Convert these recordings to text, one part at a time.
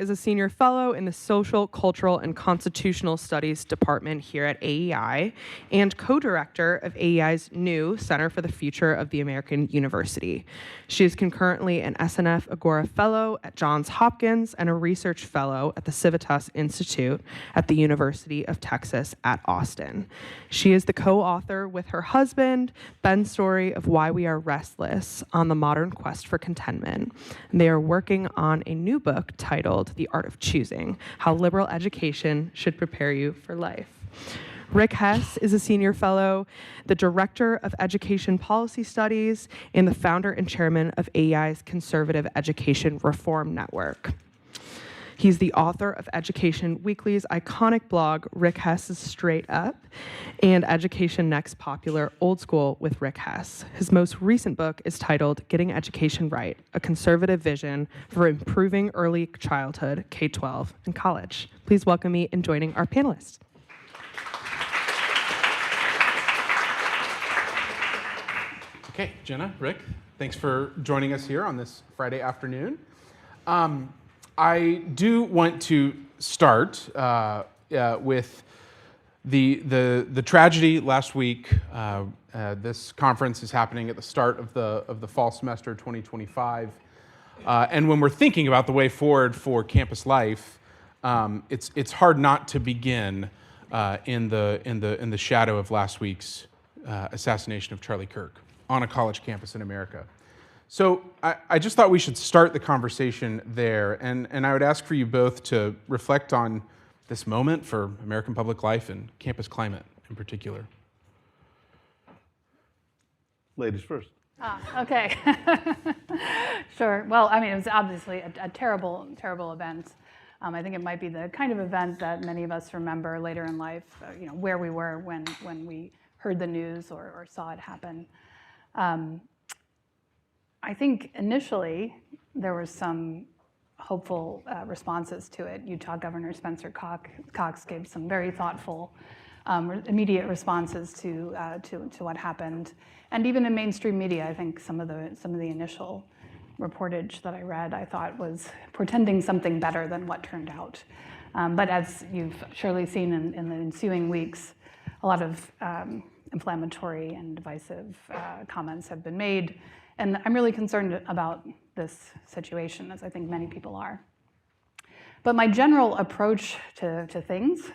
is a senior fellow in the Social, Cultural, and Constitutional Studies Department here at AEI and co-director of AEI's new Center for the Future of the American University. She is concurrently an SNF Agora Fellow at Johns Hopkins and a research fellow at the Civitas Institute at the University of Texas at Austin. She is the co-author with her husband, Ben Storey, of Why We Are Restless on the Modern Quest for Contentment. And they are working on a new book titled The Art of Choosing: How Liberal Education Should Prepare You for Life. Rick Hess is a senior fellow, the director of education policy studies, and the founder and chairman of AEI's Conservative Education Reform Network. He's the author of Education Weekly's iconic blog, Rick Hess's Straight Up, and Education Next popular Old School with Rick Hess. His most recent book is titled Getting Education Right, A Conservative Vision for Improving Early Childhood, K-12, and College. Please welcome me in joining our panelists. Okay, Jenna, Rick, thanks for joining us here on this Friday afternoon. I do want to start with the tragedy last week. This conference is happening at the start of the fall semester 2025, and when we're thinking about the way forward for campus life, it's hard not to begin in the shadow of last week's assassination of Charlie Kirk on a college campus in America. So I just thought we should start the conversation there, and I would ask for you both to reflect on this moment for American public life and campus climate in particular. Ladies first. Okay. Sure. Well, I mean, it was obviously a terrible, terrible event. I think it might be the kind of event that many of us remember later in life, where we were when we heard the news or saw it happen. I think initially there were some hopeful responses to it. Utah Governor Spencer Cox gave some very thoughtful, immediate responses to what happened, and even in mainstream media, I think some of the initial reportage that I read, I thought was portending something better than what turned out. But as you've surely seen in the ensuing weeks, a lot of inflammatory and divisive comments have been made. And I'm really concerned about this situation, as I think many people are. But my general approach to things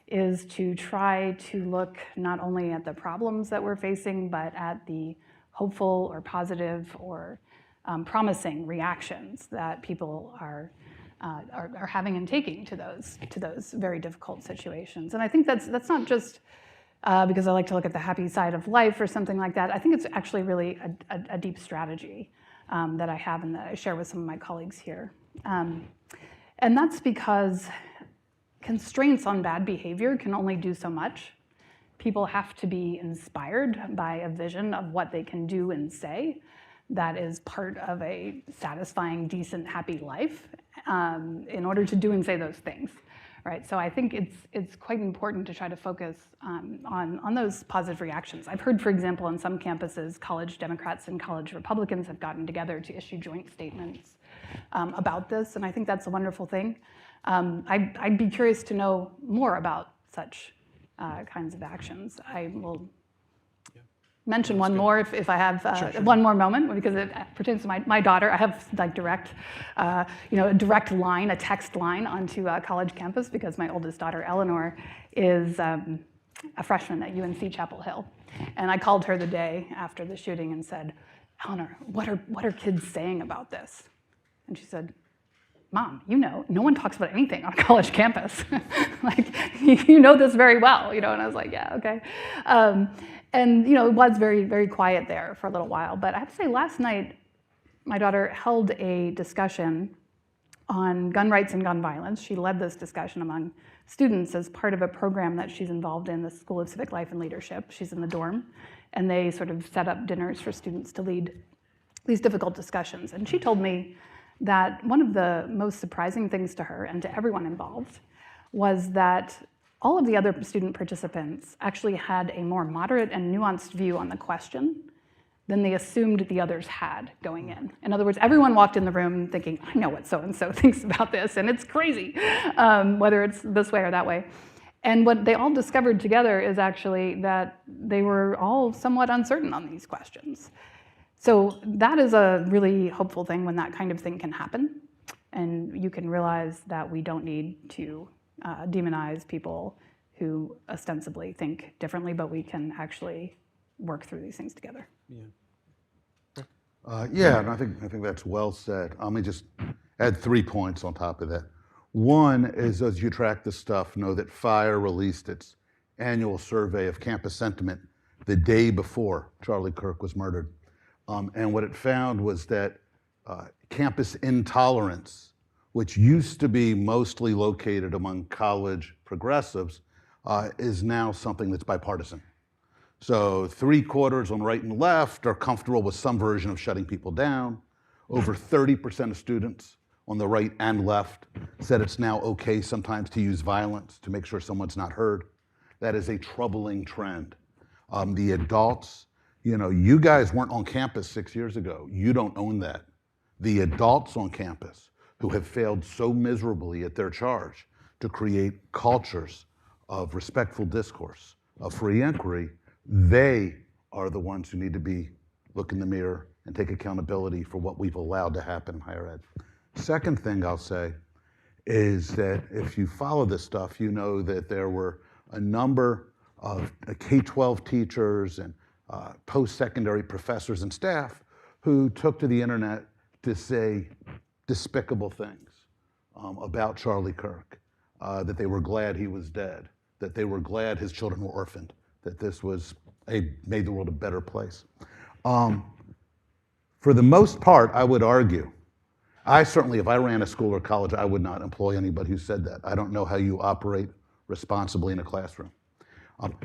is to try to look not only at the problems that we're facing, but at the hopeful or positive or promising reactions that people are having and taking to those very difficult situations. And I think that's not just because I like to look at the happy side of life or something like that. I think it's actually really a deep strategy that I have and that I share with some of my colleagues here. And that's because constraints on bad behavior can only do so much. People have to be inspired by a vision of what they can do and say that is part of a satisfying, decent, happy life in order to do and say those things. Right, so I think it's quite important to try to focus on those positive reactions. I've heard, for example, on some campuses, college Democrats and college Republicans have gotten together to issue joint statements about this, and I think that's a wonderful thing. I'd be curious to know more about such kinds of actions. I will mention one more if I have Sure. one more moment, because it pertains to my daughter. I have like a direct line, a text line onto a college campus because my oldest daughter, Eleanor, is a freshman at UNC Chapel Hill. And I called her the day after the shooting and said, Eleanor, what are kids saying about this? And she said, Mom, no one talks about anything on a college campus. Like, you know this very well, and I was like, yeah, okay. And it was very, very quiet there for a little while. But I have to say, last night, my daughter held a discussion on gun rights and gun violence. She led this discussion among students as part of a program that she's involved in, the School of Civic Life and Leadership. She's in the dorm, and they sort of set up dinners for students to lead these difficult discussions. And she told me that one of the most surprising things to her and to everyone involved was that all of the other student participants actually had a more moderate and nuanced view on the question than they assumed the others had going in. In other words, everyone walked in the room thinking, I know what so-and-so thinks about this, and it's crazy, whether it's this way or that way. And what they all discovered together is actually that they were all somewhat uncertain on these questions. So that is a really hopeful thing when that kind of thing can happen. And you can realize that we don't need to demonize people who ostensibly think differently, but we can actually work through these things together. Yeah, and I think that's well said. Let me just add 3 points on top of that. One is, as you track this stuff, know that FIRE released its annual survey of campus sentiment the day before Charlie Kirk was murdered. And what it found was that campus intolerance, which used to be mostly located among college progressives, is now something that's bipartisan. So 3/4 on right and left are comfortable with some version of shutting people down. Over 30% of students on the right and left said it's now okay sometimes to use violence to make sure someone's not heard. That is a troubling trend. The adults, you guys weren't on campus 6 years ago. You don't own that. The adults on campus who have failed so miserably at their charge to create cultures of respectful discourse, of free inquiry, they are the ones who need to look in the mirror and take accountability for what we've allowed to happen in higher ed. Second thing I'll say is that if you follow this stuff, you know that there were a number of K-12 teachers and post-secondary professors and staff who took to the internet to say despicable things about Charlie Kirk, that they were glad he was dead, that they were glad his children were orphaned, that this made the world a better place. For the most part, I would argue, I certainly, if I ran a school or college, I would not employ anybody who said that. I don't know how you operate responsibly in a classroom.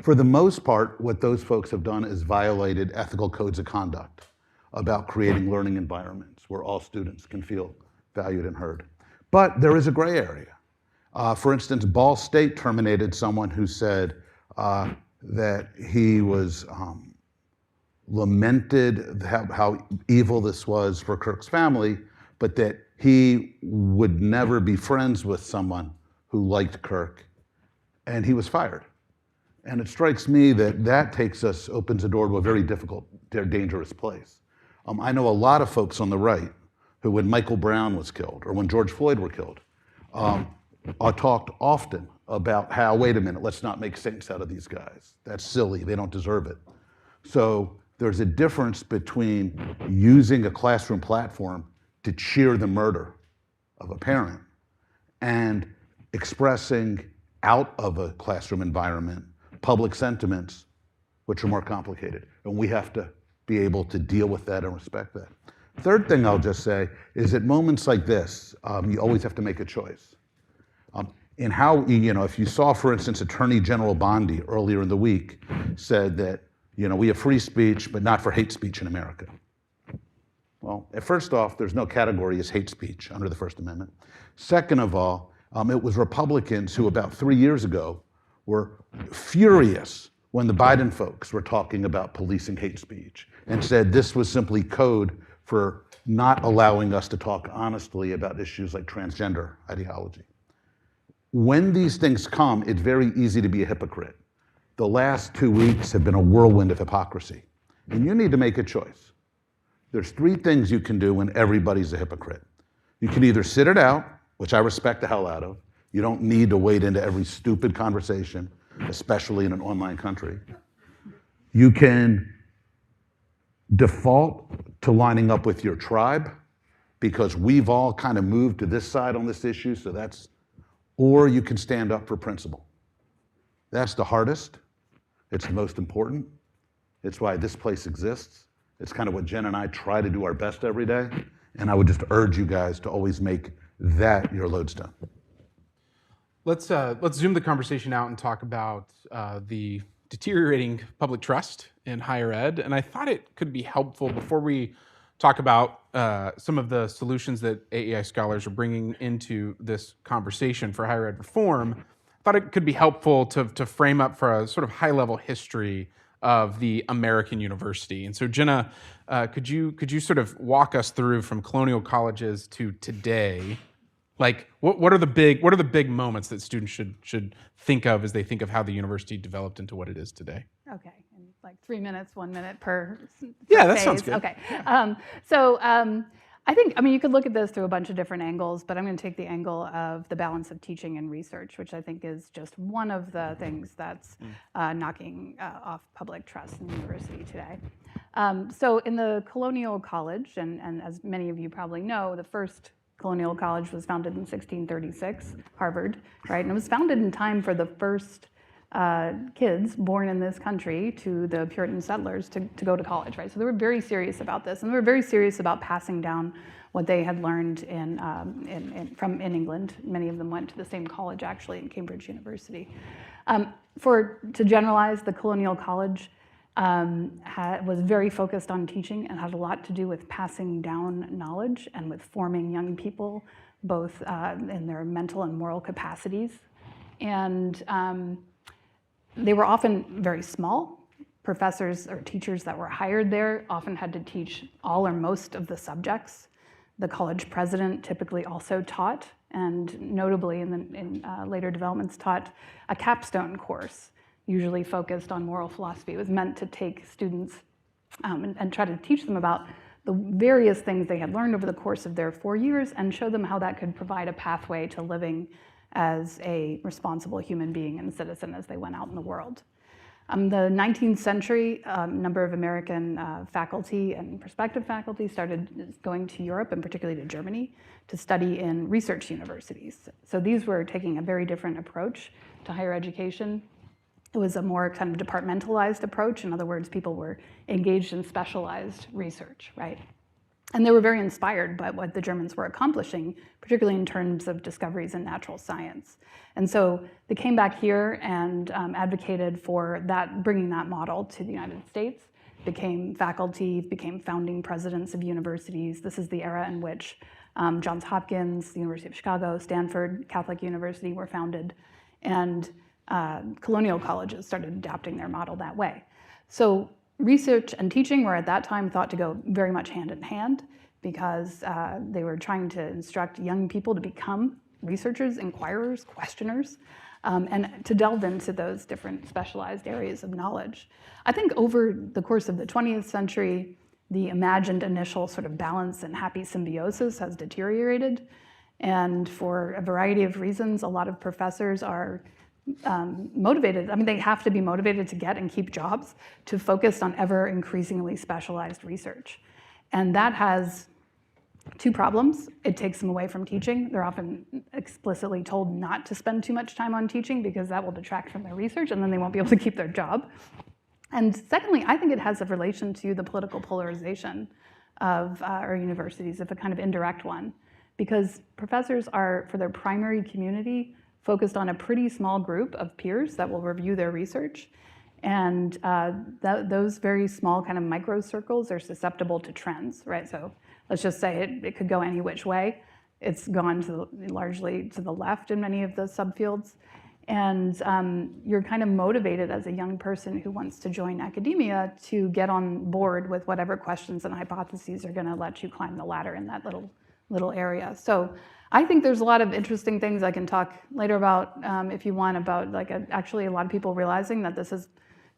For the most part, what those folks have done is violated ethical codes of conduct about creating learning environments where all students can feel valued and heard. But there is a gray area. For instance, Ball State terminated someone who said that he was lamented how evil this was for Kirk's family, but that he would never be friends with someone who liked Kirk, and he was fired. And it strikes me that opens the door to a very difficult, dangerous place. I know a lot of folks on the right who, when Michael Brown was killed or when George Floyd were killed, talked often about how, wait a minute, let's not make saints out of these guys. That's silly, they don't deserve it. So there's a difference between using a classroom platform to cheer the murder of a parent and expressing out of a classroom environment public sentiments which are more complicated. And we have to be able to deal with that and respect that. Third thing I'll just say is at moments like this, you always have to make a choice. In how, if you saw, for instance, Attorney General Bondi earlier in the week said that, we have free speech, but not for hate speech in America. Well, first off, there's no category as hate speech under the First Amendment. Second of all, it was Republicans who about 3 years ago were furious when the Biden folks were talking about policing hate speech and said this was simply code for not allowing us to talk honestly about issues like transgender ideology. When these things come, it's very easy to be a hypocrite. The last 2 weeks have been a whirlwind of hypocrisy, and you need to make a choice. There's 3 things you can do when everybody's a hypocrite. You can either sit it out, which I respect the hell out of. You don't need to wade into every stupid conversation, especially in an online country. You can default to lining up with your tribe because we've all kind of moved to this side on this issue, or you can stand up for principle. That's the hardest. It's the most important. It's why this place exists. It's kind of what Jen and I try to do our best every day. And I would just urge you guys to always make that your lodestone. Let's zoom the conversation out and talk about the deteriorating public trust in higher ed. And I thought it could be helpful before we talk about some of the solutions that AEI scholars are bringing into this conversation for higher ed reform. I thought it could be helpful to frame up for a sort of high-level history of the American university. And so Jenna, could you sort of walk us through from colonial colleges to today? Like, what are the big moments that students should think of as they think of how the university developed into what it is today? Okay, in like 3 minutes, 1 minute per Yeah, that phase. sounds good. Okay, so I think, I mean, you could look at this through a bunch of different angles, but I'm going to take the angle of the balance of teaching and research, which I think is just one of the things that's knocking off public trust in the university today. So in the colonial college, and as many of you probably know, the first colonial college was founded in 1636, Harvard, right? And it was founded in time for the first kids born in this country to the Puritan settlers to go to college, right? So they were very serious about this, and they were very serious about passing down what they had learned in England. Many of them went to the same college, actually, in Cambridge University. To generalize, the colonial college was very focused on teaching and had a lot to do with passing down knowledge and with forming young people, both in their mental and moral capacities. And they were often very small. Professors or teachers that were hired there often had to teach all or most of the subjects. The college president typically also taught, and notably in later developments taught a capstone course, usually focused on moral philosophy. It was meant to take students and try to teach them about the various things they had learned over the course of their 4 years and show them how that could provide a pathway to living as a responsible human being and citizen as they went out in the world. The 19th century, a number of American faculty and prospective faculty started going to Europe, and particularly to Germany, to study in research universities. So these were taking a very different approach to higher education. It was a more kind of departmentalized approach. In other words, people were engaged in specialized research, right? And they were very inspired by what the Germans were accomplishing, particularly in terms of discoveries in natural science. And so they came back here and advocated for that, bringing that model to the United States, became faculty, became founding presidents of universities. This is the era in which Johns Hopkins, the University of Chicago, Stanford, Catholic University were founded, and colonial colleges started adapting their model that way. So research and teaching were at that time thought to go very much hand in hand, because they were trying to instruct young people to become researchers, inquirers, questioners, and to delve into those different specialized areas of knowledge. I think over the course of the 20th century, the imagined initial sort of balance and happy symbiosis has deteriorated. And for a variety of reasons, a lot of professors are motivated. I mean, they have to be motivated to get and keep jobs to focus on ever increasingly specialized research. And that has two problems. It takes them away from teaching. They're often explicitly told not to spend too much time on teaching because that will detract from their research, and then they won't be able to keep their job. And secondly, I think it has a relation to the political polarization of our universities, if a kind of indirect one, because professors are, for their primary community, focused on a pretty small group of peers that will review their research. And those very small kind of micro circles are susceptible to trends, right? So let's just say it could go any which way. It's gone largely to the left in many of the subfields. And you're kind of motivated as a young person who wants to join academia to get on board with whatever questions and hypotheses are gonna let you climb the ladder in that little area. So I think there's a lot of interesting things I can talk later about if you want, about actually a lot of people realizing that this has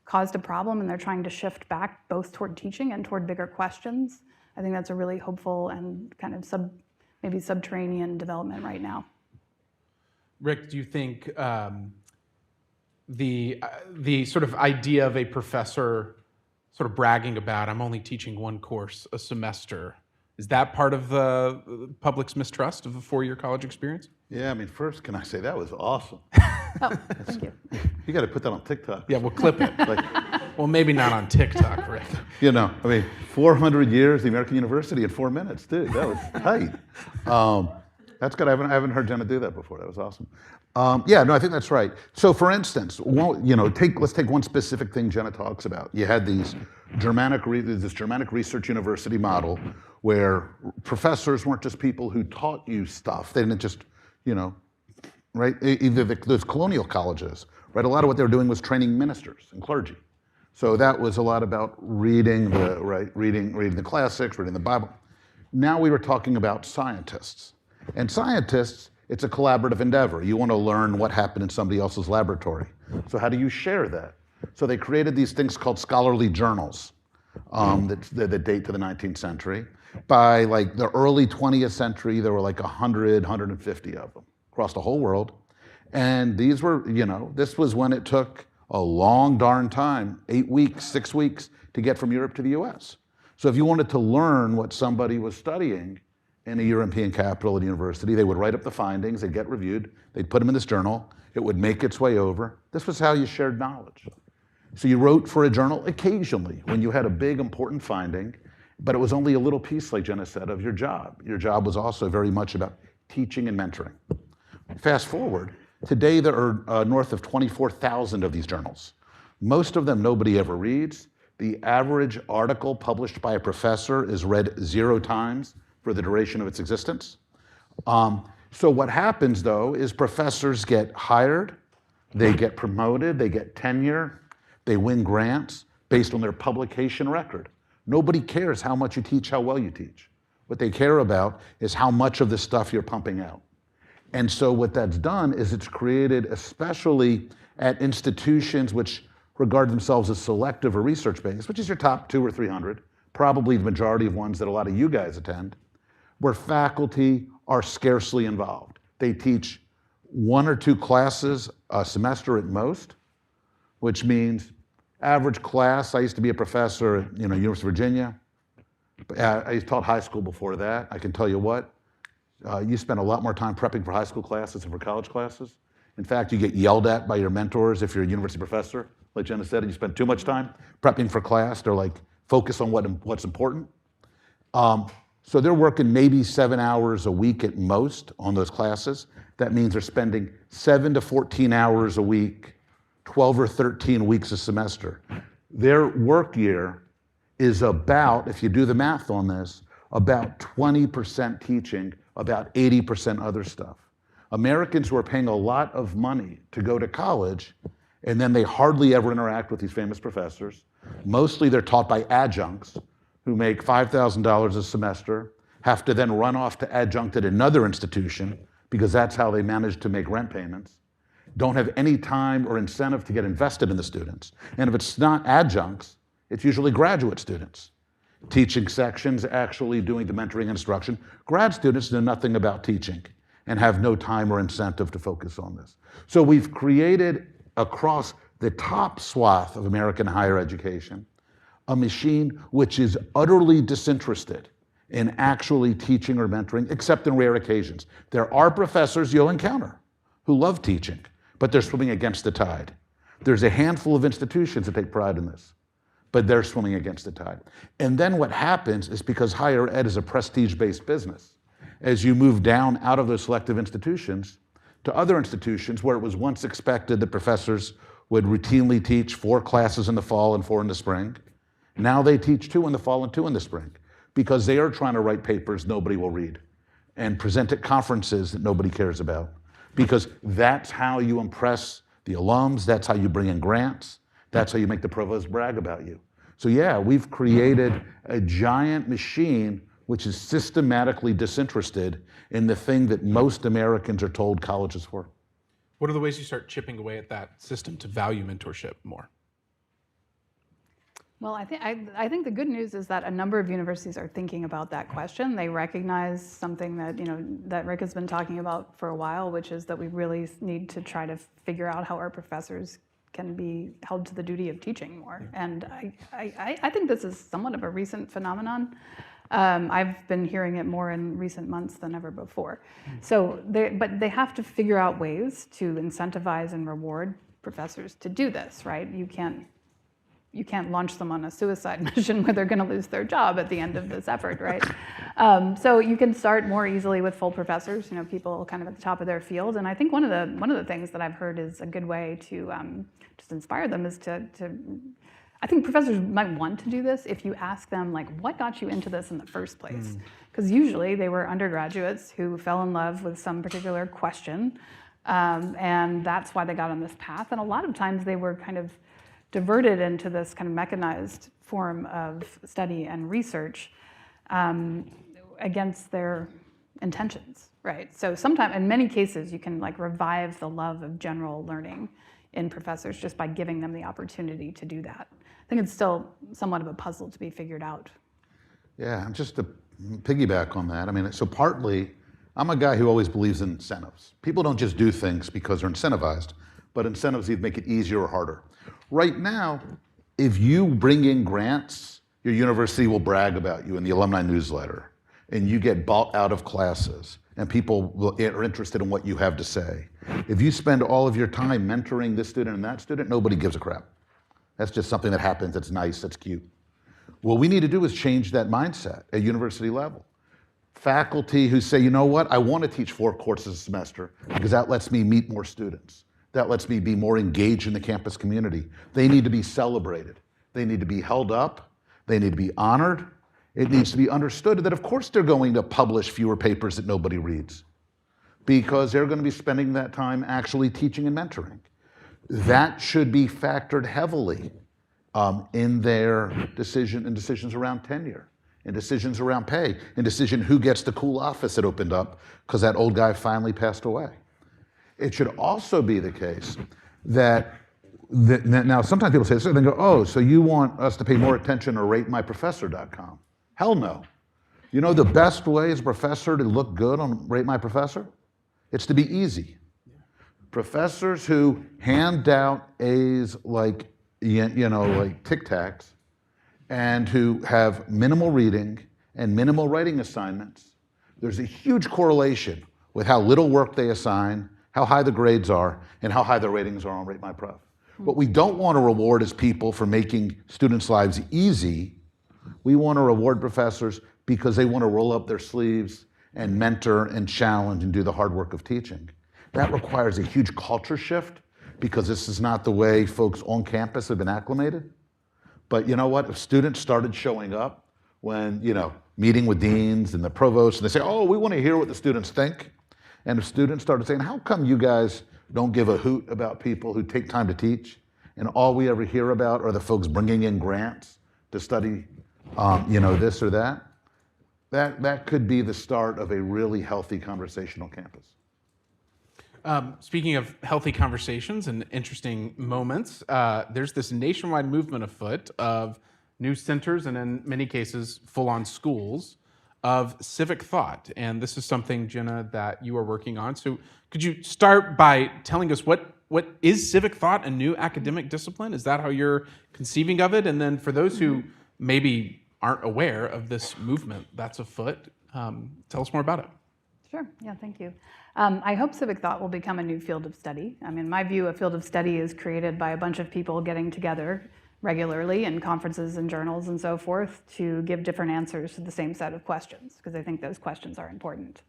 caused a problem and they're trying to shift back both toward teaching and toward bigger questions. I think that's a really hopeful and kind of maybe subterranean development right now. Rick, do you think the sort of idea of a professor sort of bragging about, I'm only teaching one course a semester, is that part of the public's mistrust of a 4-year college experience? Yeah, I mean, first, can I say that was awesome? Oh, thank you. You got to put that on TikTok. Yeah, we'll clip it. Well, maybe not on TikTok, Rick. You know, I mean, 400 years, the American University in 4 minutes, dude. That was tight. That's good. I haven't heard Jenna do that before. That was awesome. Yeah, no, I think that's right. So, for instance, let's take one specific thing Jenna talks about. You had this Germanic research university model where professors weren't just people who taught you stuff. They didn't just, right? Either those colonial colleges, right? A lot of what they were doing was training ministers and clergy, So that was a lot about reading the classics, reading the Bible. Now we were talking about scientists. And scientists, it's a collaborative endeavor. You want to learn what happened in somebody else's laboratory. So how do you share that? So they created these things called scholarly journals that date to the 19th century. By like the early 20th century, there were like 100, 150 of them across the whole world. And these were, this was when it took a long darn time, 8 weeks, 6 weeks, to get from Europe to the US. So if you wanted to learn what somebody was studying in a European capital at university, they would write up the findings, they'd get reviewed, they'd put them in this journal, it would make its way over. This was how you shared knowledge. So you wrote for a journal occasionally when you had a big important finding, but it was only a little piece, like Jenna said, of your job. Your job was also very much about teaching and mentoring. Fast forward, today there are north of 24,000 of these journals. Most of them nobody ever reads. The average article published by a professor is read 0 times for the duration of its existence. So what happens though is professors get hired, they get promoted, they get tenure, they win grants based on their publication record. Nobody cares how much you teach, how well you teach. What they care about is how much of this stuff you're pumping out. And so what that's done is it's created, especially at institutions which regard themselves as selective or research-based, which is your top 200 or 300, probably the majority of ones that a lot of you guys attend, where faculty are scarcely involved. They teach 1 or 2 classes a semester at most, which means average class. I used to be a professor at University of Virginia. I taught high school before that. I can tell you what, you spend a lot more time prepping for high school classes than for college classes. In fact, you get yelled at by your mentors if you're a university professor. Like Jenna said, and you spend too much time prepping for class. They're like, focus on what's important. So they're working maybe 7 hours a week at most on those classes. That means they're spending 7 to 14 hours a week, 12 or 13 weeks a semester. Their work year is about, if you do the math on this, about 20% teaching, about 80% other stuff. Americans who are paying a lot of money to go to college, and then they hardly ever interact with these famous professors. Mostly they're taught by adjuncts who make $5,000 a semester, have to then run off to adjunct at another institution because that's how they manage to make rent payments. Don't have any time or incentive to get invested in the students. And if it's not adjuncts, it's usually graduate students. Teaching sections, actually doing the mentoring instruction. Grad students know nothing about teaching and have no time or incentive to focus on this. So we've created across the top swath of American higher education a machine which is utterly disinterested in actually teaching or mentoring, except in rare occasions. There are professors you'll encounter who love teaching, but they're swimming against the tide. There's a handful of institutions that take pride in this, but they're swimming against the tide. And then what happens is, because higher ed is a prestige-based business, as you move down out of those selective institutions to other institutions where it was once expected that professors would routinely teach 4 classes in the fall and 4 in the spring, now they teach 2 in the fall and 2 in the spring, because they are trying to write papers nobody will read and present at conferences that nobody cares about, because that's how you impress the alums, that's how you bring in grants, that's how you make the provost brag about you. So yeah, we've created a giant machine which is systematically disinterested in the thing that most Americans are told college is for. What are the ways you start chipping away at that system to value mentorship more? Well, I think the good news is that a number of universities are thinking about that question. They recognize something that that Rick has been talking about for a while, which is that we really need to try to figure out how our professors can be held to the duty of teaching more. And I think this is somewhat of a recent phenomenon. I've been hearing it more in recent months than ever before. So, but they have to figure out ways to incentivize and reward professors to do this, right? You can't launch them on a suicide mission where they're going to lose their job at the end of this effort, right? So you can start more easily with full professors, people kind of at the top of their field. And I think one of the things that I've heard is a good way to just inspire them is to I think professors might want to do this if you ask them, like, what got you into this in the first place? Because usually they were undergraduates who fell in love with some particular question, and that's why they got on this path. And a lot of times they were kind of diverted into this kind of mechanized form of study and research against their intentions, right? So sometimes, in many cases, you can like revive the love of general learning in professors just by giving them the opportunity to do that. I think it's still somewhat of a puzzle to be figured out. Yeah, just to piggyback on that, I mean, so partly, I'm a guy who always believes in incentives. People don't just do things because they're incentivized, but incentives either make it easier or harder. Right now, if you bring in grants, your university will brag about you in the alumni newsletter, and you get bought out of classes, and people are interested in what you have to say. If you spend all of your time mentoring this student and that student, nobody gives a crap. That's just something that happens, that's nice, that's cute. What we need to do is change that mindset at university level. Faculty who say, you know what, I want to teach 4 courses a semester because that lets me meet more students. That lets me be more engaged in the campus community. They need to be celebrated. They need to be held up. They need to be honored. It needs to be understood that, of course, they're going to publish fewer papers that nobody reads because they're going to be spending that time actually teaching and mentoring. That should be factored heavily in their decisions around tenure, in decisions around pay, in decision who gets the cool office that opened up because that old guy finally passed away. It should also be the case that now sometimes people say this and they go, oh, so you want us to pay more attention to ratemyprofessor.com? Hell no. You know the best way as a professor to look good on Rate My Professor? It's to be easy. Professors who hand out A's like, like Tic Tacs and who have minimal reading and minimal writing assignments, there's a huge correlation with how little work they assign, how high the grades are, and how high the ratings are on Rate My Prof. What we don't want to reward is people for making students' lives easy. We want to reward professors because they want to roll up their sleeves and mentor and challenge and do the hard work of teaching. That requires a huge culture shift because this is not the way folks on campus have been acclimated. But you know what? If students started showing up when, meeting with deans and the provosts, and they say, oh, we want to hear what the students think. And if students started saying, how come you guys don't give a hoot about people who take time to teach? And all we ever hear about are the folks bringing in grants to study, this or that. That could be the start of a really healthy conversational campus. Speaking of healthy conversations and interesting moments, there's this nationwide movement afoot of new centers and in many cases full-on schools of civic thought. And this is something, Jenna, that you are working on. So could you start by telling us what is civic thought, a new academic discipline? Is that how you're conceiving of it? And then for those who maybe aren't aware of this movement that's afoot, tell us more about it. Sure, yeah, thank you. I hope civic thought will become a new field of study. I mean, in my view, a field of study is created by a bunch of people getting together regularly in conferences and journals and so forth to give different answers to the same set of questions, because I think those questions are important.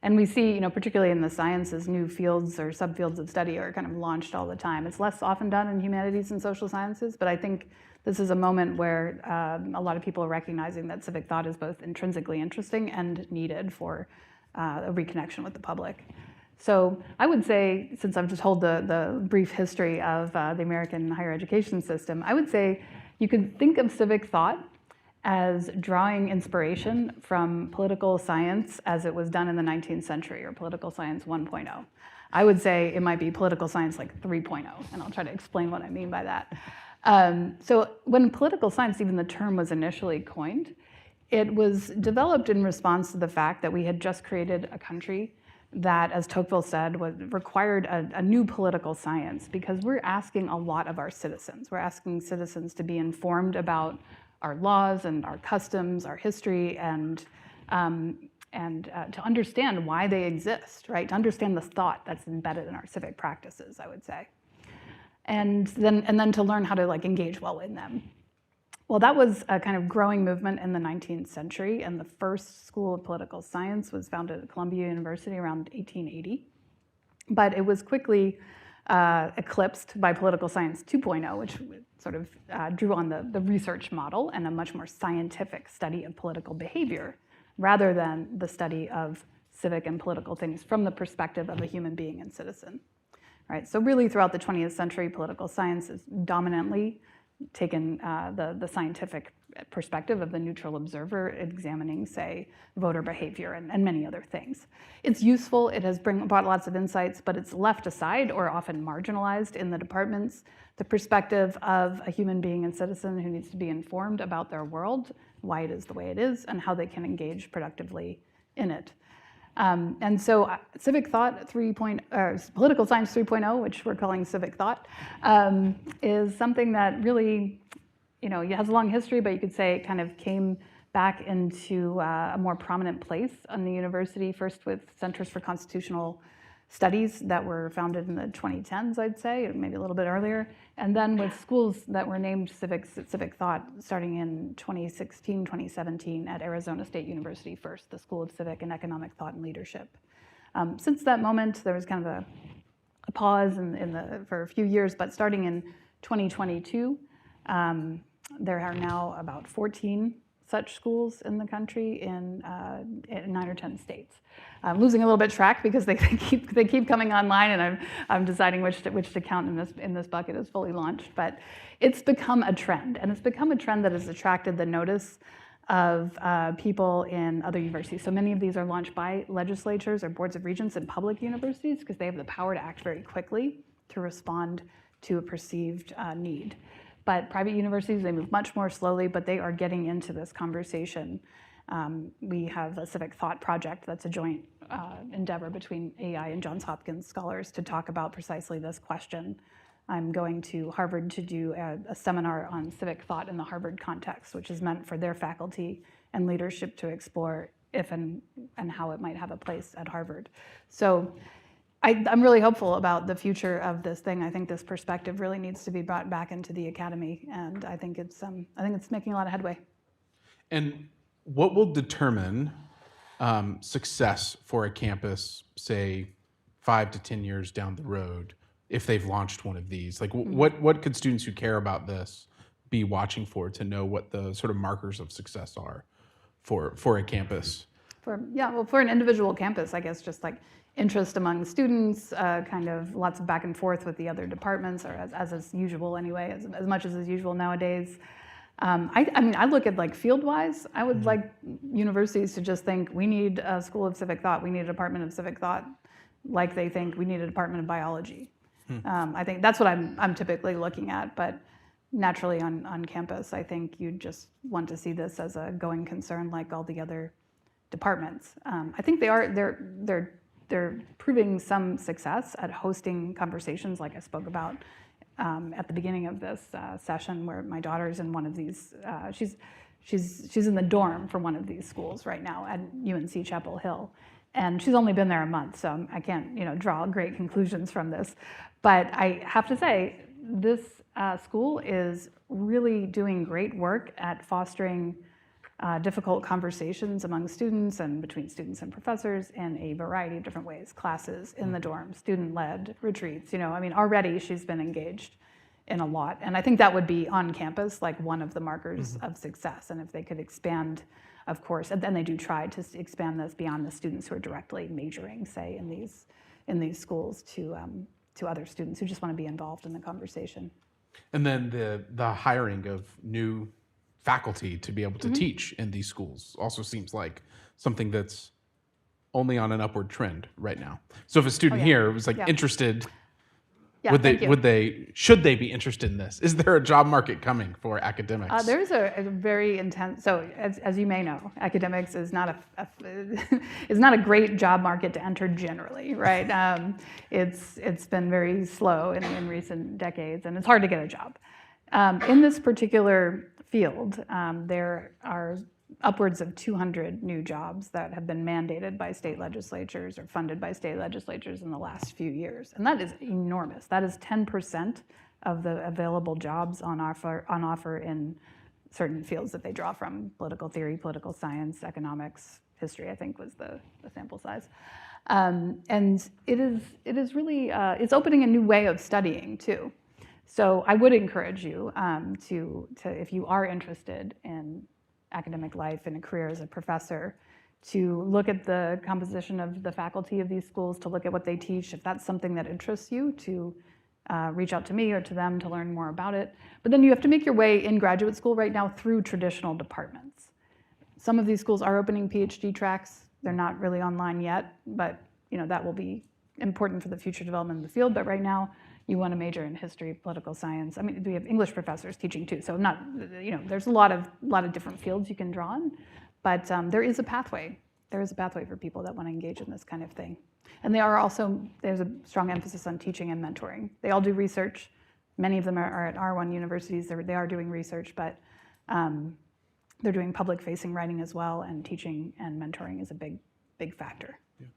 And we see, particularly in the sciences, new fields or subfields of study are kind of launched all the time. It's less often done in humanities and social sciences, but I think this is a moment where a lot of people are recognizing that civic thought is both intrinsically interesting and needed for a reconnection with the public. So I would say, since I've just told the brief history of the American higher education system, I would say you could think of civic thought as drawing inspiration from political science as it was done in the 19th century, or political science 1.0. I would say it might be political science like 3.0, and I'll try to explain what I mean by that. So when political science, even the term was initially coined, it was developed in response to the fact that we had just created a country that, as Tocqueville said, required a new political science, because we're asking a lot of our citizens. We're asking citizens to be informed about our laws and our customs, our history, and to understand why they exist, right? To understand the thought that's embedded in our civic practices, I would say. And then to learn how to engage well in them. Well, that was a kind of growing movement in the 19th century, and the first school of political science was founded at Columbia University around 1880. But it was quickly eclipsed by political science 2.0, which sort of drew on the research model and a much more scientific study of political behavior, rather than the study of civic and political things from the perspective of a human being and citizen. right? So really throughout the 20th century, political science has dominantly taken the scientific perspective of the neutral observer examining, say, voter behavior and many other things. It's useful, it has brought lots of insights, but it's left aside or often marginalized in the departments. The perspective of a human being and citizen who needs to be informed about their world, why it is the way it is, and how they can engage productively in it. And so civic thought political science 3.0, which we're calling civic thought, is something that really, it has a long history, but you could say it kind of came back into a more prominent place on the university, first with Centers for Constitutional Studies that were founded in the 2010s, I'd say, maybe a little bit earlier, and then with schools that were named civic thought starting in 2016, 2017 at Arizona State University first, the School of Civic and Economic Thought and Leadership. Since that moment, there was kind of a pause for a few years, but starting in 2022, there are now about 14 such schools in the country in 9 or 10 states. I'm losing a little bit track because they keep coming online, and I'm deciding which to count in this bucket as fully launched. But it's become a trend, and it's become a trend that has attracted the notice of people in other universities. So many of these are launched by legislatures or boards of regents in public universities because they have the power to act very quickly to respond to a perceived need. But private universities, they move much more slowly, but they are getting into this conversation. We have a civic thought project that's a joint endeavor between AEI and Johns Hopkins scholars to talk about precisely this question. I'm going to Harvard to do a seminar on civic thought in the Harvard context, which is meant for their faculty and leadership to explore if and how it might have a place at Harvard. So I'm really hopeful about the future of this thing. I think this perspective really needs to be brought back into the academy, and I think it's making a lot of headway. And what will determine success for a campus, say, 5 to 10 years down the road, if they've launched one of these? Like, what could students who care about this be watching for to know what the sort of markers of success are for a campus? For an individual campus, I guess just like interest among students, kind of lots of back and forth with the other departments, or as is usual anyway, as much as is usual nowadays. I look at like field-wise, I would like universities to just think we need a school of civic thought, we need a department of civic thought, like they think we need a department of biology. I think that's what I'm typically looking at, but naturally on campus, I think you just want to see this as a going concern like all the other departments. I think they're proving some success at hosting conversations like I spoke about at the beginning of this session, where my daughter's in one of these, she's in the dorm for one of these schools right now at UNC Chapel Hill. And she's only been there a month, so I can't draw great conclusions from this. But I have to say, this school is really doing great work at fostering difficult conversations among students and between students and professors in a variety of different ways. Classes, in the dorm, student-led retreats. Already she's been engaged in a lot. And I think that would be on campus, like one of the markers of success. And if they could expand, of course, and then they do try to expand this beyond the students who are directly majoring, say, in these schools to other students who just want to be involved in the conversation. And then the hiring of new faculty to be able to teach in these schools also seems like something that's only on an upward trend right now. So if a student here was interested, should they be interested in this? Is there a job market coming for academics? There's a very intense, so as you may know, academics is not a great job market to enter generally, right? It's been very slow in recent decades, and it's hard to get a job. In this particular field, there are upwards of 200 new jobs that have been mandated by state legislatures or funded by state legislatures in the last few years. And that is enormous. That is 10% of the available jobs on offer in certain fields that they draw from: political theory, political science, economics, history, I think was the sample size. And it is really, it's opening a new way of studying too. So I would encourage you to if you are interested in academic life and a career as a professor, to look at the composition of the faculty of these schools, to look at what they teach. If that's something that interests you, to reach out to me or to them to learn more about it. But then you have to make your way in graduate school right now through traditional departments. Some of these schools are opening PhD tracks. They're not really online yet, but that will be important for the future development of the field. But right now, you want to major in history, political science. I mean, we have English professors teaching too, so there's a lot of different fields you can draw on, but there is a pathway. There is a pathway for people that want to engage in this kind of thing. And there's a strong emphasis on teaching and mentoring. They all do research. Many of them are at R1 universities. They are doing research, but they're doing public-facing writing as well, and teaching and mentoring is a big factor. Yeah.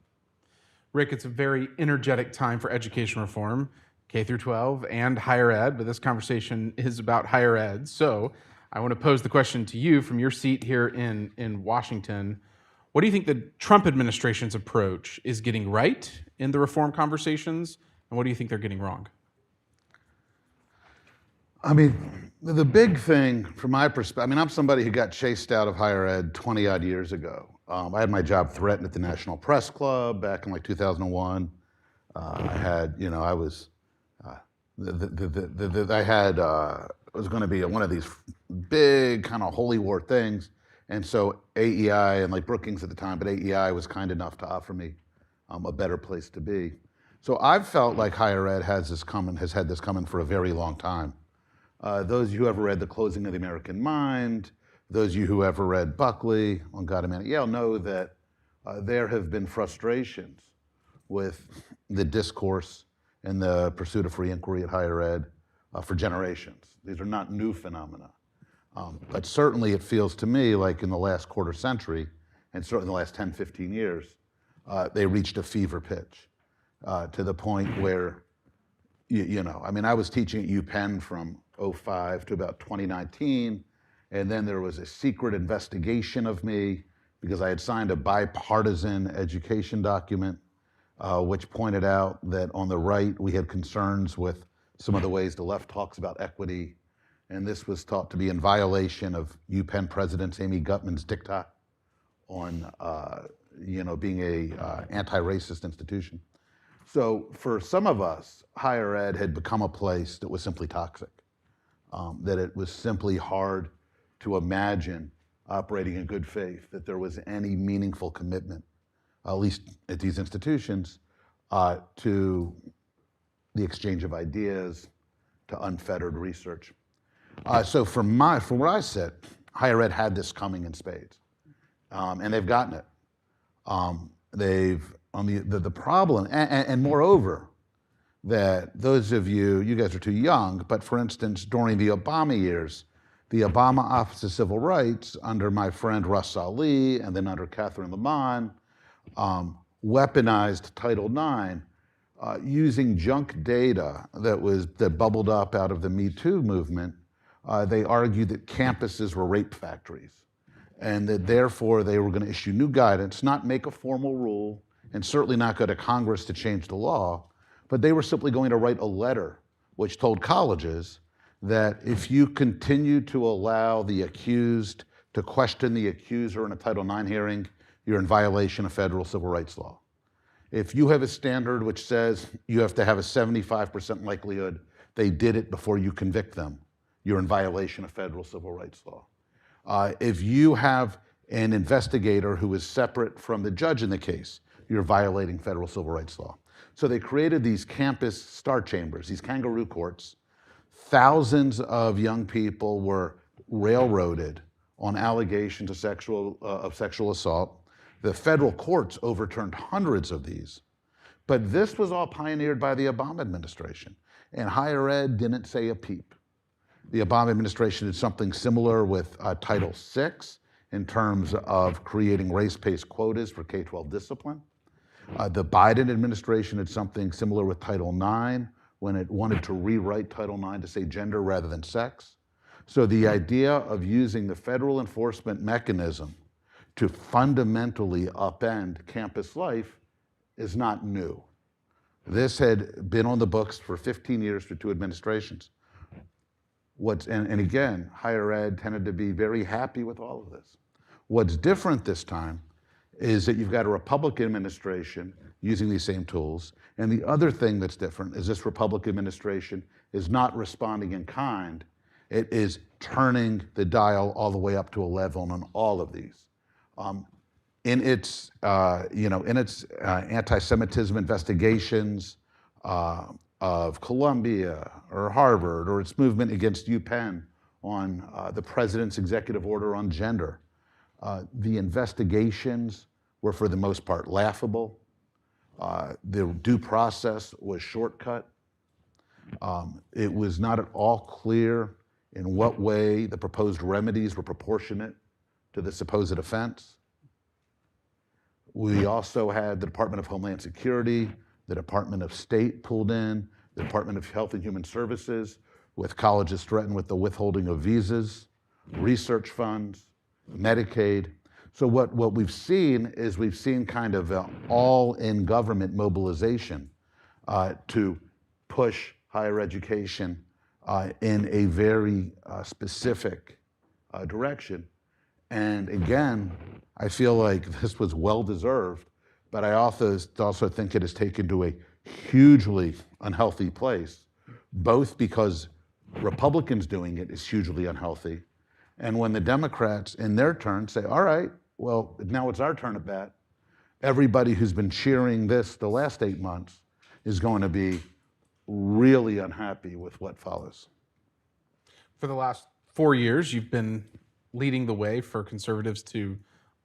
Rick, it's a very energetic time for education reform, K through 12 and higher ed, but this conversation is about higher ed. So I want to pose the question to you from your seat here in Washington. What do you think the Trump administration's approach is getting right in the reform conversations, and what do you think they're getting wrong? I mean, the big thing from my perspective, I'm somebody who got chased out of higher ed 20 odd years ago. I had my job threatened at the National Press Club back in 2001. I was going to be one of these big kind of holy war things. And so AEI and Brookings at the time, but AEI was kind enough to offer me a better place to be. So I've felt like higher ed has had this coming for a very long time. Those of you who ever read The Closing of the American Mind, those of you who ever read Buckley, On God and Man at Yale, know that there have been frustrations with the discourse and the pursuit of free inquiry at higher ed for generations. These are not new phenomena. But certainly it feels to me like in the last quarter century, and certainly in the last 10, 15 years, they reached a fever pitch to the point where, I was teaching at UPenn from 2005 to about 2019, and then there was a secret investigation of me because I had signed a bipartisan education document which pointed out that on the right we had concerns with some of the ways the left talks about equity. And this was thought to be in violation of UPenn President Amy Gutman's diktat on, being a anti-racist institution. So for some of us, higher ed had become a place that was simply toxic, that it was simply hard to imagine operating in good faith, that there was any meaningful commitment, at least at these institutions, to the exchange of ideas, to unfettered research. So from where I sit, higher ed had this coming in spades, and they've gotten it. The problem, and moreover, that those of you guys are too young, but for instance, during the Obama years, the Obama Office of Civil Rights, under my friend Russ Ali, and then under Catherine Lamont, weaponized Title IX, using junk data that bubbled up out of the Me Too movement. They argued that campuses were rape factories, and that therefore they were going to issue new guidance, not make a formal rule, and certainly not go to Congress to change the law, but they were simply going to write a letter which told colleges that if you continue to allow the accused to question the accuser in a Title IX hearing, you're in violation of federal civil rights law. If you have a standard which says you have to have a 75% likelihood they did it before you convict them, you're in violation of federal civil rights law. If you have an investigator who is separate from the judge in the case, you're violating federal civil rights law. So they created these campus star chambers, these kangaroo courts. Thousands of young people were railroaded on allegations of sexual assault. The federal courts overturned hundreds of these. But this was all pioneered by the Obama administration, and higher ed didn't say a peep. The Obama administration did something similar with Title VI in terms of creating race-based quotas for K-12 discipline. The Biden administration did something similar with Title IX when it wanted to rewrite Title IX to say gender rather than sex. So the idea of using the federal enforcement mechanism to fundamentally upend campus life is not new. This had been on the books for 15 years for two administrations. And again, higher ed tended to be very happy with all of this. What's different this time is that you've got a Republican administration using these same tools. And the other thing that's different is this Republican administration is not responding in kind. It is turning the dial all the way up to 11 on all of these. In its anti-Semitism investigations of Columbia or Harvard, or its movement against UPenn on the president's executive order on gender, the investigations were for the most part laughable. The due process was shortcut. It was not at all clear in what way the proposed remedies were proportionate to the supposed offense. We also had the Department of Homeland Security, the Department of State pulled in, the Department of Health and Human Services, with colleges threatened with the withholding of visas, research funds, Medicaid. So what we've seen is we've seen kind of an all-in-government mobilization to push higher education in a very specific direction. And again, I feel like this was well-deserved, but I also think it has taken to a hugely unhealthy place, both because Republicans doing it is hugely unhealthy, and when the Democrats, in their turn, say, all right, well, now it's our turn at bat, everybody who's been cheering this the last 8 months is going to be really unhappy with what follows. For the last 4 years, you've been leading the way for conservatives to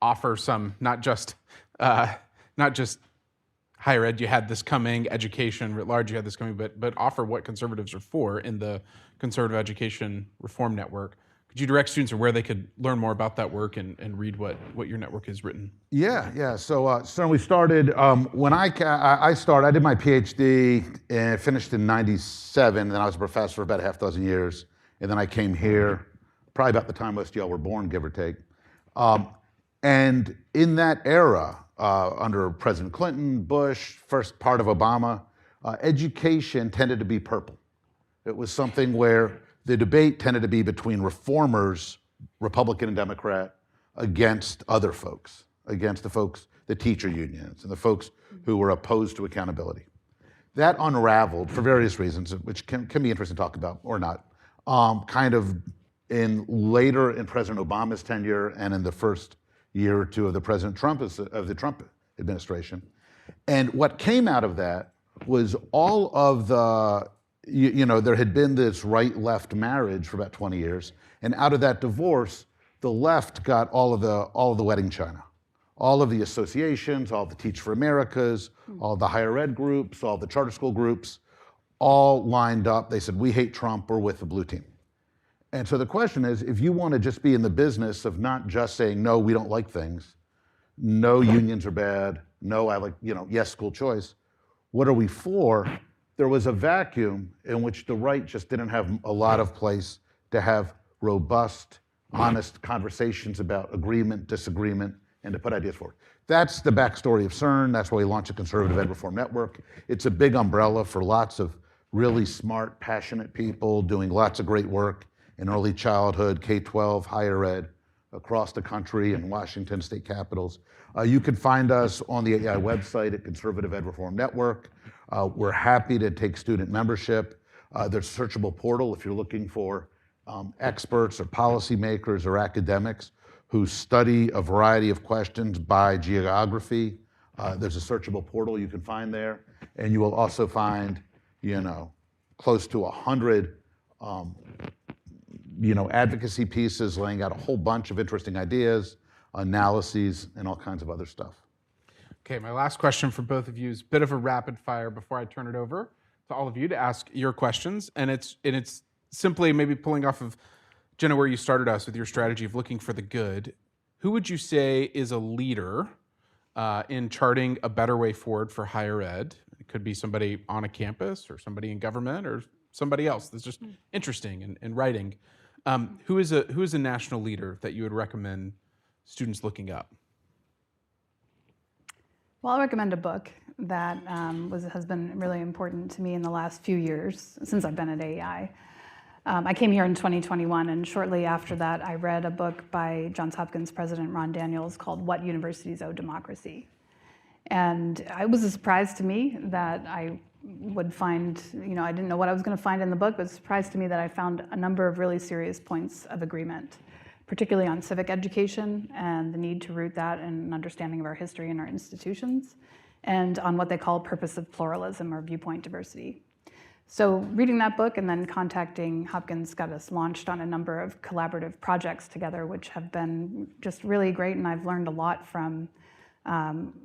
offer some, not just higher ed, you had this coming, education writ large, you had this coming, but offer what conservatives are for in the Conservative Education Reform Network. Could you direct students on where they could learn more about that work and read what your network has written? Yeah. So we started, when I started, I did my PhD and finished in 97, and then I was a professor for about a half dozen years, and then I came here, probably about the time most of y'all were born, give or take. And in that era, under President Clinton, Bush, first part of Obama, education tended to be purple. It was something where the debate tended to be between reformers, Republican and Democrat, against other folks, against the folks, the teacher unions, and the folks who were opposed to accountability. That unraveled for various reasons, which can be interesting to talk about or not, kind of later in President Obama's tenure and in the first year or two of the the Trump administration. And what came out of that was all of the, there had been this right-left marriage for about 20 years, and out of that divorce, the left got all of the wedding china, all of the associations, all the Teach for Americas, all the higher ed groups, all the charter school groups, all lined up. They said, we hate Trump, we're with the blue team. And so the question is, if you want to just be in the business of not just saying, no, we don't like things, no, unions are bad, no, I like, yes, school choice, what are we for? There was a vacuum in which the right just didn't have a lot of place to have robust, honest conversations about agreement, disagreement, and to put ideas forward. That's the backstory of CERN. That's why we launched a Conservative Ed Reform Network. It's a big umbrella for lots of really smart, passionate people doing lots of great work in early childhood, K-12, higher ed, across the country and Washington state capitals. You can find us on the AEI website at Conservative Ed Reform Network. We're happy to take student membership. There's a searchable portal if you're looking for experts or policymakers or academics who study a variety of questions by geography. There's a searchable portal you can find there. And you will also find, close to 100 advocacy pieces laying out a whole bunch of interesting ideas, analyses, and all kinds of other stuff. Okay, my last question for both of you is a bit of a rapid fire before I turn it over to all of you to ask your questions. And it's simply maybe pulling off of, Jenna, where you started us with your strategy of looking for the good. Who would you say is a leader in charting a better way forward for higher ed? It could be somebody on a campus or somebody in government or somebody else that's just interesting in writing. Who is a national leader that you would recommend students looking up? Well, I'll recommend a book that has been really important to me in the last few years since I've been at AEI. I came here in 2021, and shortly after that, I read a book by Johns Hopkins President Ron Daniels called What Universities Owe Democracy. And it was a surprise to me that I would find, I didn't know what I was going to find in the book, but it was a surprise to me that I found a number of really serious points of agreement, particularly on civic education and the need to root that in an understanding of our history and our institutions, and on what they call purpose of pluralism or viewpoint diversity. So reading that book and then contacting Hopkins got us launched on a number of collaborative projects together, which have been just really great, and I've learned a lot from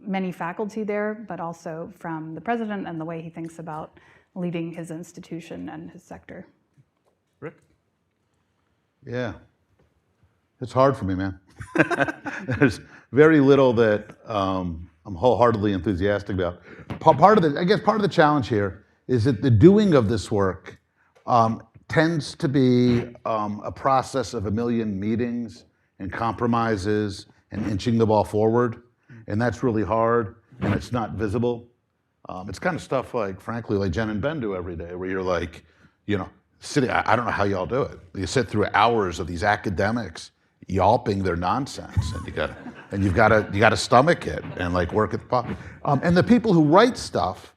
many faculty there, but also from the president and the way he thinks about leading his institution and his sector. Rick? Yeah. It's hard for me, man. There's very little that I'm wholeheartedly enthusiastic about. Part of the challenge here is that the doing of this work tends to be a process of a million meetings and compromises and inching the ball forward. And that's really hard, and it's not visible. It's kind of stuff like, frankly, like Jenna and Ben do every day, where you're like, sitting, I don't know how y'all do it. You sit through hours of these academics yelping their nonsense, and you've got to stomach it and like work at the pop. And the people who write stuff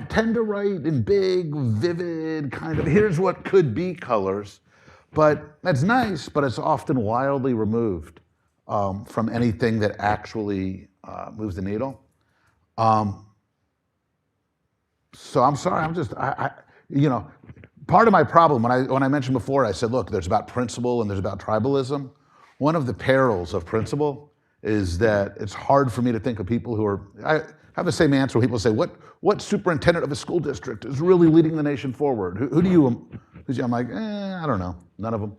tend to write in big, vivid kind of here's what could be colors, but that's nice, but it's often wildly removed from anything that actually moves the needle. So I'm sorry, part of my problem when I mentioned before, I said, look, there's about principle and there's about tribalism. One of the perils of principle is that it's hard for me to think of people who are, I have the same answer when people say, what superintendent of a school district is really leading the nation forward? Who do you, I'm like, I don't know, none of them.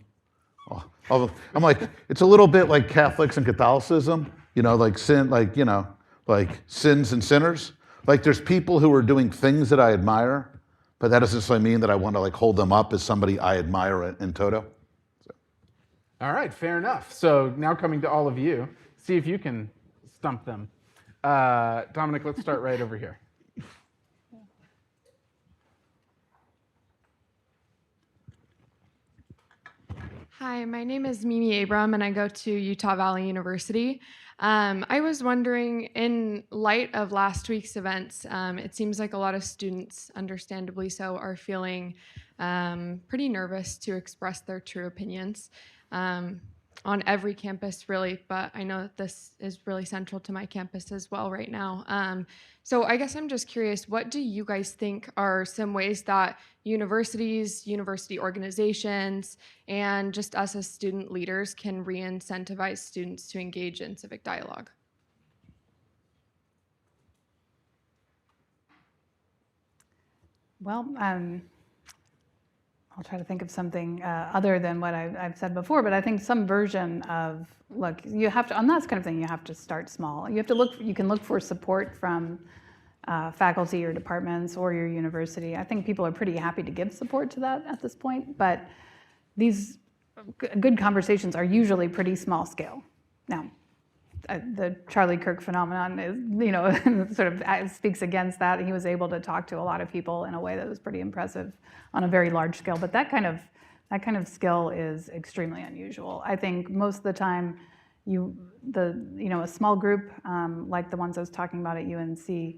I'm like, it's a little bit like Catholics and Catholicism, like sin, like sins and sinners. Like there's people who are doing things that I admire, but that doesn't necessarily mean that I want to like hold them up as somebody I admire in toto. So. All right, fair enough. So now coming to all of you, see if you can stump them. Dominic, let's start right over here. Hi, my name is Mimi Abram, and I go to Utah Valley University. I was wondering, in light of last week's events, it seems like a lot of students, understandably so, are feeling pretty nervous to express their true opinions on every campus, really, but I know that this is really central to my campus as well right now. So I guess I'm just curious, what do you guys think are some ways that universities, university organizations, and just us as student leaders can re-incentivize students to engage in civic dialogue? Well, I'll try to think of something other than what I've said before, but I think some version of, look, you have to, on that kind of thing, you have to start small. You have to you can look for support from faculty or departments or your university. I think people are pretty happy to give support to that at this point, but these good conversations are usually pretty small scale. Now, the Charlie Kirk phenomenon is, sort of speaks against that. He was able to talk to a lot of people in a way that was pretty impressive on a very large scale. But that kind of skill is extremely unusual. I think most of the time, a small group like the ones I was talking about at UNC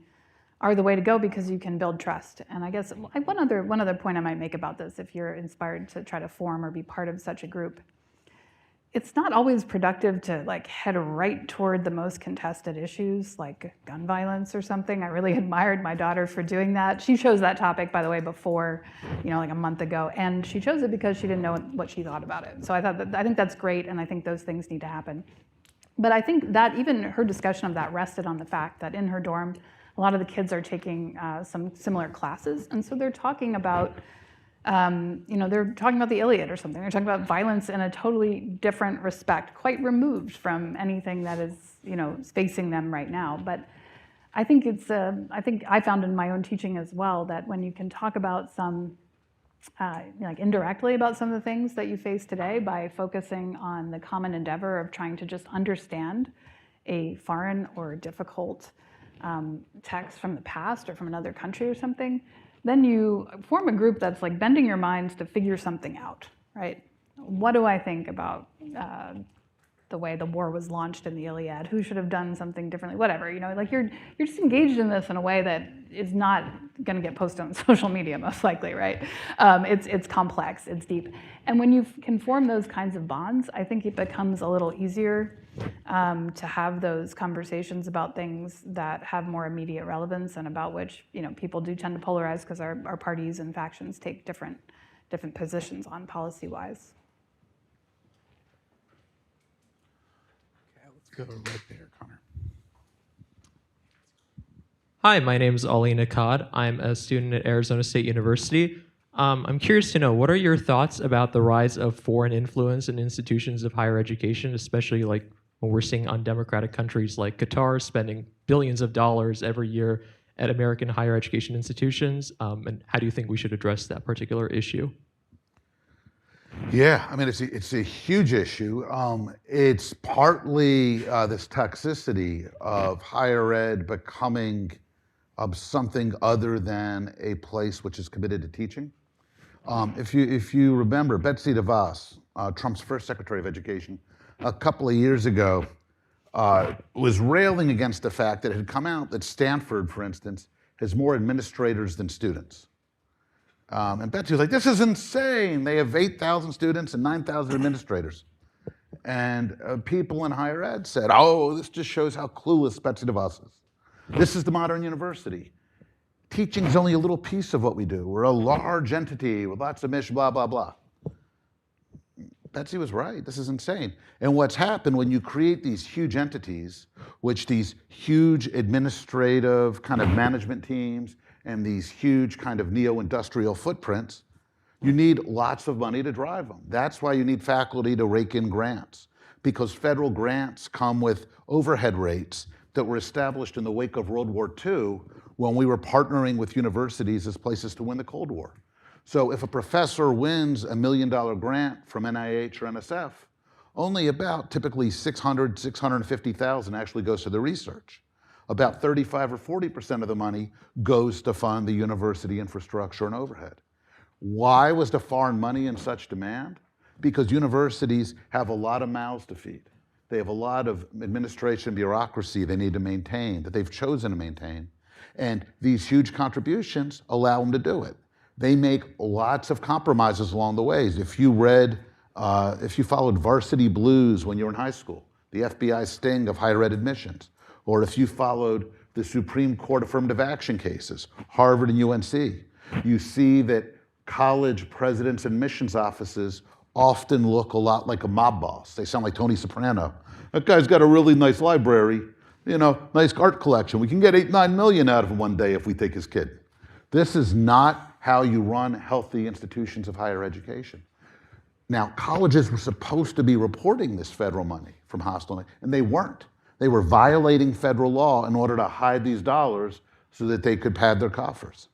are the way to go because you can build trust. And I guess one other point I might make about this, if you're inspired to try to form or be part of such a group. It's not always productive to like head right toward the most contested issues like gun violence or something. I really admired my daughter for doing that. She chose that topic, by the way, before, like a month ago, and she chose it because she didn't know what she thought about it. So I think that's great, and I think those things need to happen. But I think that even her discussion of that rested on the fact that in her dorm, a lot of the kids are taking some similar classes, and so they're talking about they're talking about the Iliad or something. They're talking about violence in a totally different respect, quite removed from anything that is, facing them right now. But I think I think I found in my own teaching as well that when you can talk about some, indirectly about some of the things that you face today by focusing on the common endeavor of trying to just understand a foreign or difficult text from the past or from another country or something, then you form a group that's like bending your minds to figure something out, right? What do I think about the way the war was launched in the Iliad? Who should have done something differently? Whatever, like you're just engaged in this in a way that is not going to get posted on social media, most likely, right? It's complex, it's deep, and when you can form those kinds of bonds, I think it becomes a little easier to have those conversations about things that have more immediate relevance and about which people do tend to polarize because our parties and factions take different positions on policy-wise. Go right there, Connor. Hi, my name is Ali Nakad. I'm a student at Arizona State University. I'm curious to know, what are your thoughts about the rise of foreign influence in institutions of higher education, especially like when we're seeing undemocratic countries like Qatar spending billions of dollars every year at American higher education institutions? And how do you think we should address that particular issue? Yeah, I mean, it's a huge issue. It's partly this toxicity of higher ed becoming something other than a place which is committed to teaching. If you remember, Betsy DeVos, Trump's first Secretary of Education, a couple of years ago, was railing against the fact that it had come out that Stanford, for instance, has more administrators than students. And Betsy was like, this is insane. They have 8,000 students and 9,000 administrators. And people in higher ed said, oh, this just shows how clueless Betsy DeVos is. This is the modern university. Teaching is only a little piece of what we do. We're a large entity with lots of mission, blah, blah, blah. Betsy was right. This is insane. And what's happened when you create these huge entities, which these huge administrative kind of management teams and these huge kind of neo-industrial footprints, you need lots of money to drive them. That's why you need faculty to rake in grants, because federal grants come with overhead rates that were established in the wake of World War II when we were partnering with universities as places to win the Cold War. So if a professor wins $1 million grant from NIH or NSF, only about typically 600, 650,000 actually goes to the research. About 35 or 40% of the money goes to fund the university infrastructure and overhead. Why was the foreign money in such demand? Because universities have a lot of mouths to feed. They have a lot of administration bureaucracy they need to maintain, that they've chosen to maintain. And these huge contributions allow them to do it. They make lots of compromises along the ways. If you followed Varsity Blues when you were in high school, the FBI sting of higher ed admissions, or if you followed the Supreme Court affirmative action cases, Harvard and UNC, you see that college presidents' admissions offices often look a lot like a mob boss. They sound like Tony Soprano. That guy's got a really nice library, nice art collection. We can get 8-9 million out of him one day if we take his kid. This is not how you run healthy institutions of higher education. Now, colleges were supposed to be reporting this federal money from hostile, and they weren't. They were violating federal law in order to hide these dollars so that they could pad their coffers.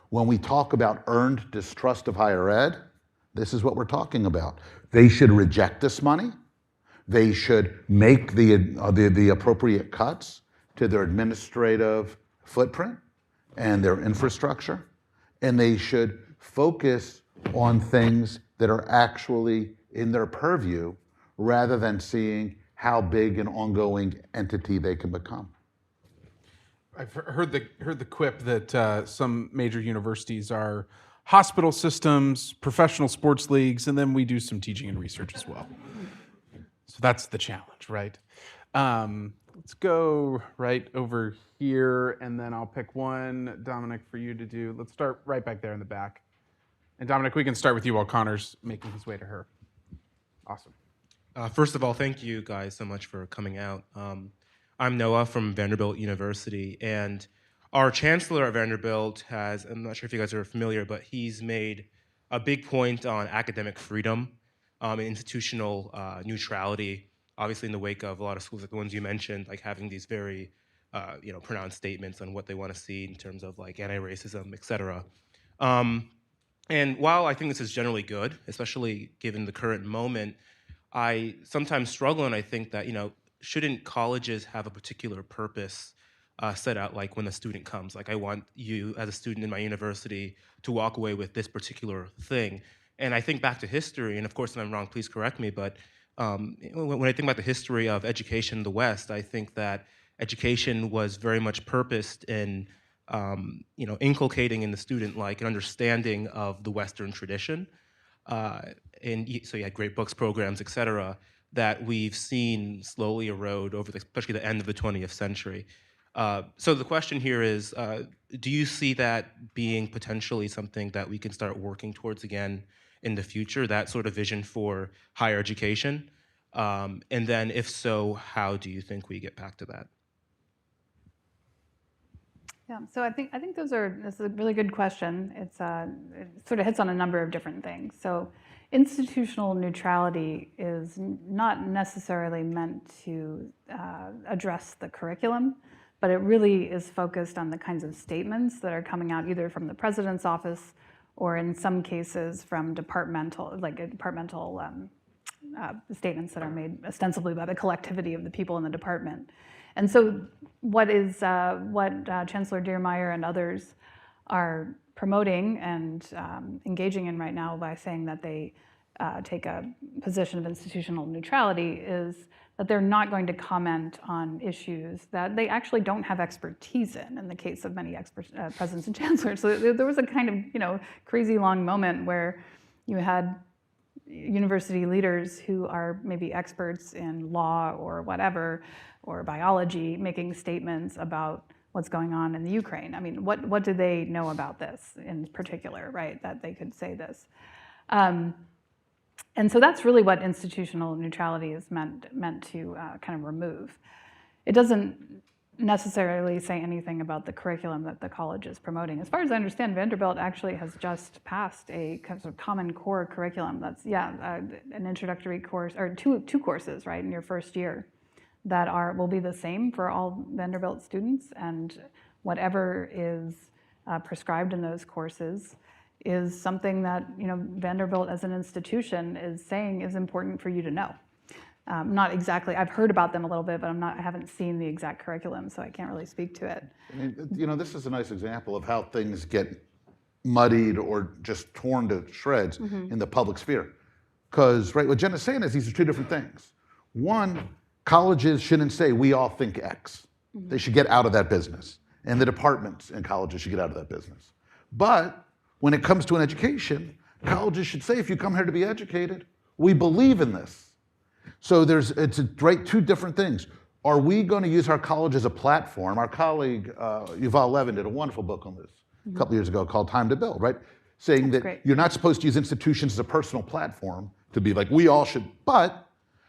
When we talk about earned distrust of higher ed, this is what we're talking about. They should reject this money. They should make the appropriate cuts to their administrative footprint and their infrastructure. And they should focus on things that are actually in their purview rather than seeing how big an ongoing entity they can become. I've heard the quip that some major universities are hospital systems, professional sports leagues, and then we do some teaching and research as well. So that's the challenge, right? Let's go right over here, and then I'll pick one, Dominic, for you to do. Let's start right back there in the back. And Dominic, we can start with you while Connor's making his way to her. Awesome. First of all, thank you guys so much for coming out. I'm Noah from Vanderbilt University, and our chancellor at Vanderbilt has, I'm not sure if you guys are familiar, but he's made a big point on academic freedom and institutional neutrality, obviously in the wake of a lot of schools like the ones you mentioned, like having these very pronounced statements on what they want to see in terms of like anti-racism, et cetera. And while I think this is generally good, especially given the current moment, I sometimes struggle, and I think that, shouldn't colleges have a particular purpose set out like when a student comes. Like I want you as a student in my university to walk away with this particular thing. And I think back to history, and of course if I'm wrong, please correct me, but when I think about the history of education in the West, I think that education was very much purposed in inculcating in the student like an understanding of the Western tradition. So you had great books, programs, et cetera, that we've seen slowly erode over, especially the end of the 20th century. So the question here is, do you see that being potentially something that we can start working towards again in the future, that sort of vision for higher education? And then if so, how do you think we get back to that? Yeah, so I think that's a really good question. It sort of hits on a number of different things. So institutional neutrality is not necessarily meant to address the curriculum, but it really is focused on the kinds of statements that are coming out either from the president's office or in some cases from departmental statements that are made ostensibly by the collectivity of the people in the department. And so what Chancellor Diermeier and others are promoting and engaging in right now by saying that they take a position of institutional neutrality is that they're not going to comment on issues that they actually don't have expertise in the case of many presidents and chancellors. So there was a kind of crazy long moment where you had university leaders who are maybe experts in law or whatever, or biology, making statements about what's going on in the Ukraine. I mean, what do they know about this in particular, right, that they could say this? And so that's really what institutional neutrality is meant to kind of remove. It doesn't necessarily say anything about the curriculum that the college is promoting. As far as I understand, Vanderbilt actually has just passed a kind of common core curriculum that's, an introductory course, or two courses, right, in your first year that will be the same for all Vanderbilt students, and whatever is prescribed in those courses is something that Vanderbilt as an institution is saying is important for you to know. Not exactly, I've heard about them a little bit, but I haven't seen the exact curriculum, so I can't really speak to it. I mean, this is a nice example of how things get muddied or just torn to shreds in the public sphere. Because, right, what Jenna's saying is these are two different things. One, colleges shouldn't say, we all think X. They should get out of that business. And the departments in colleges should get out of that business. But when it comes to an education, colleges should say, if you come here to be educated, we believe in this. So it's two different things. Are we going to use our college as a platform? Our colleague, Yuval Levin, did a wonderful book on this a couple years ago called Time to Build, right? Saying that you're not supposed to use institutions as a personal platform to be like, we all should, but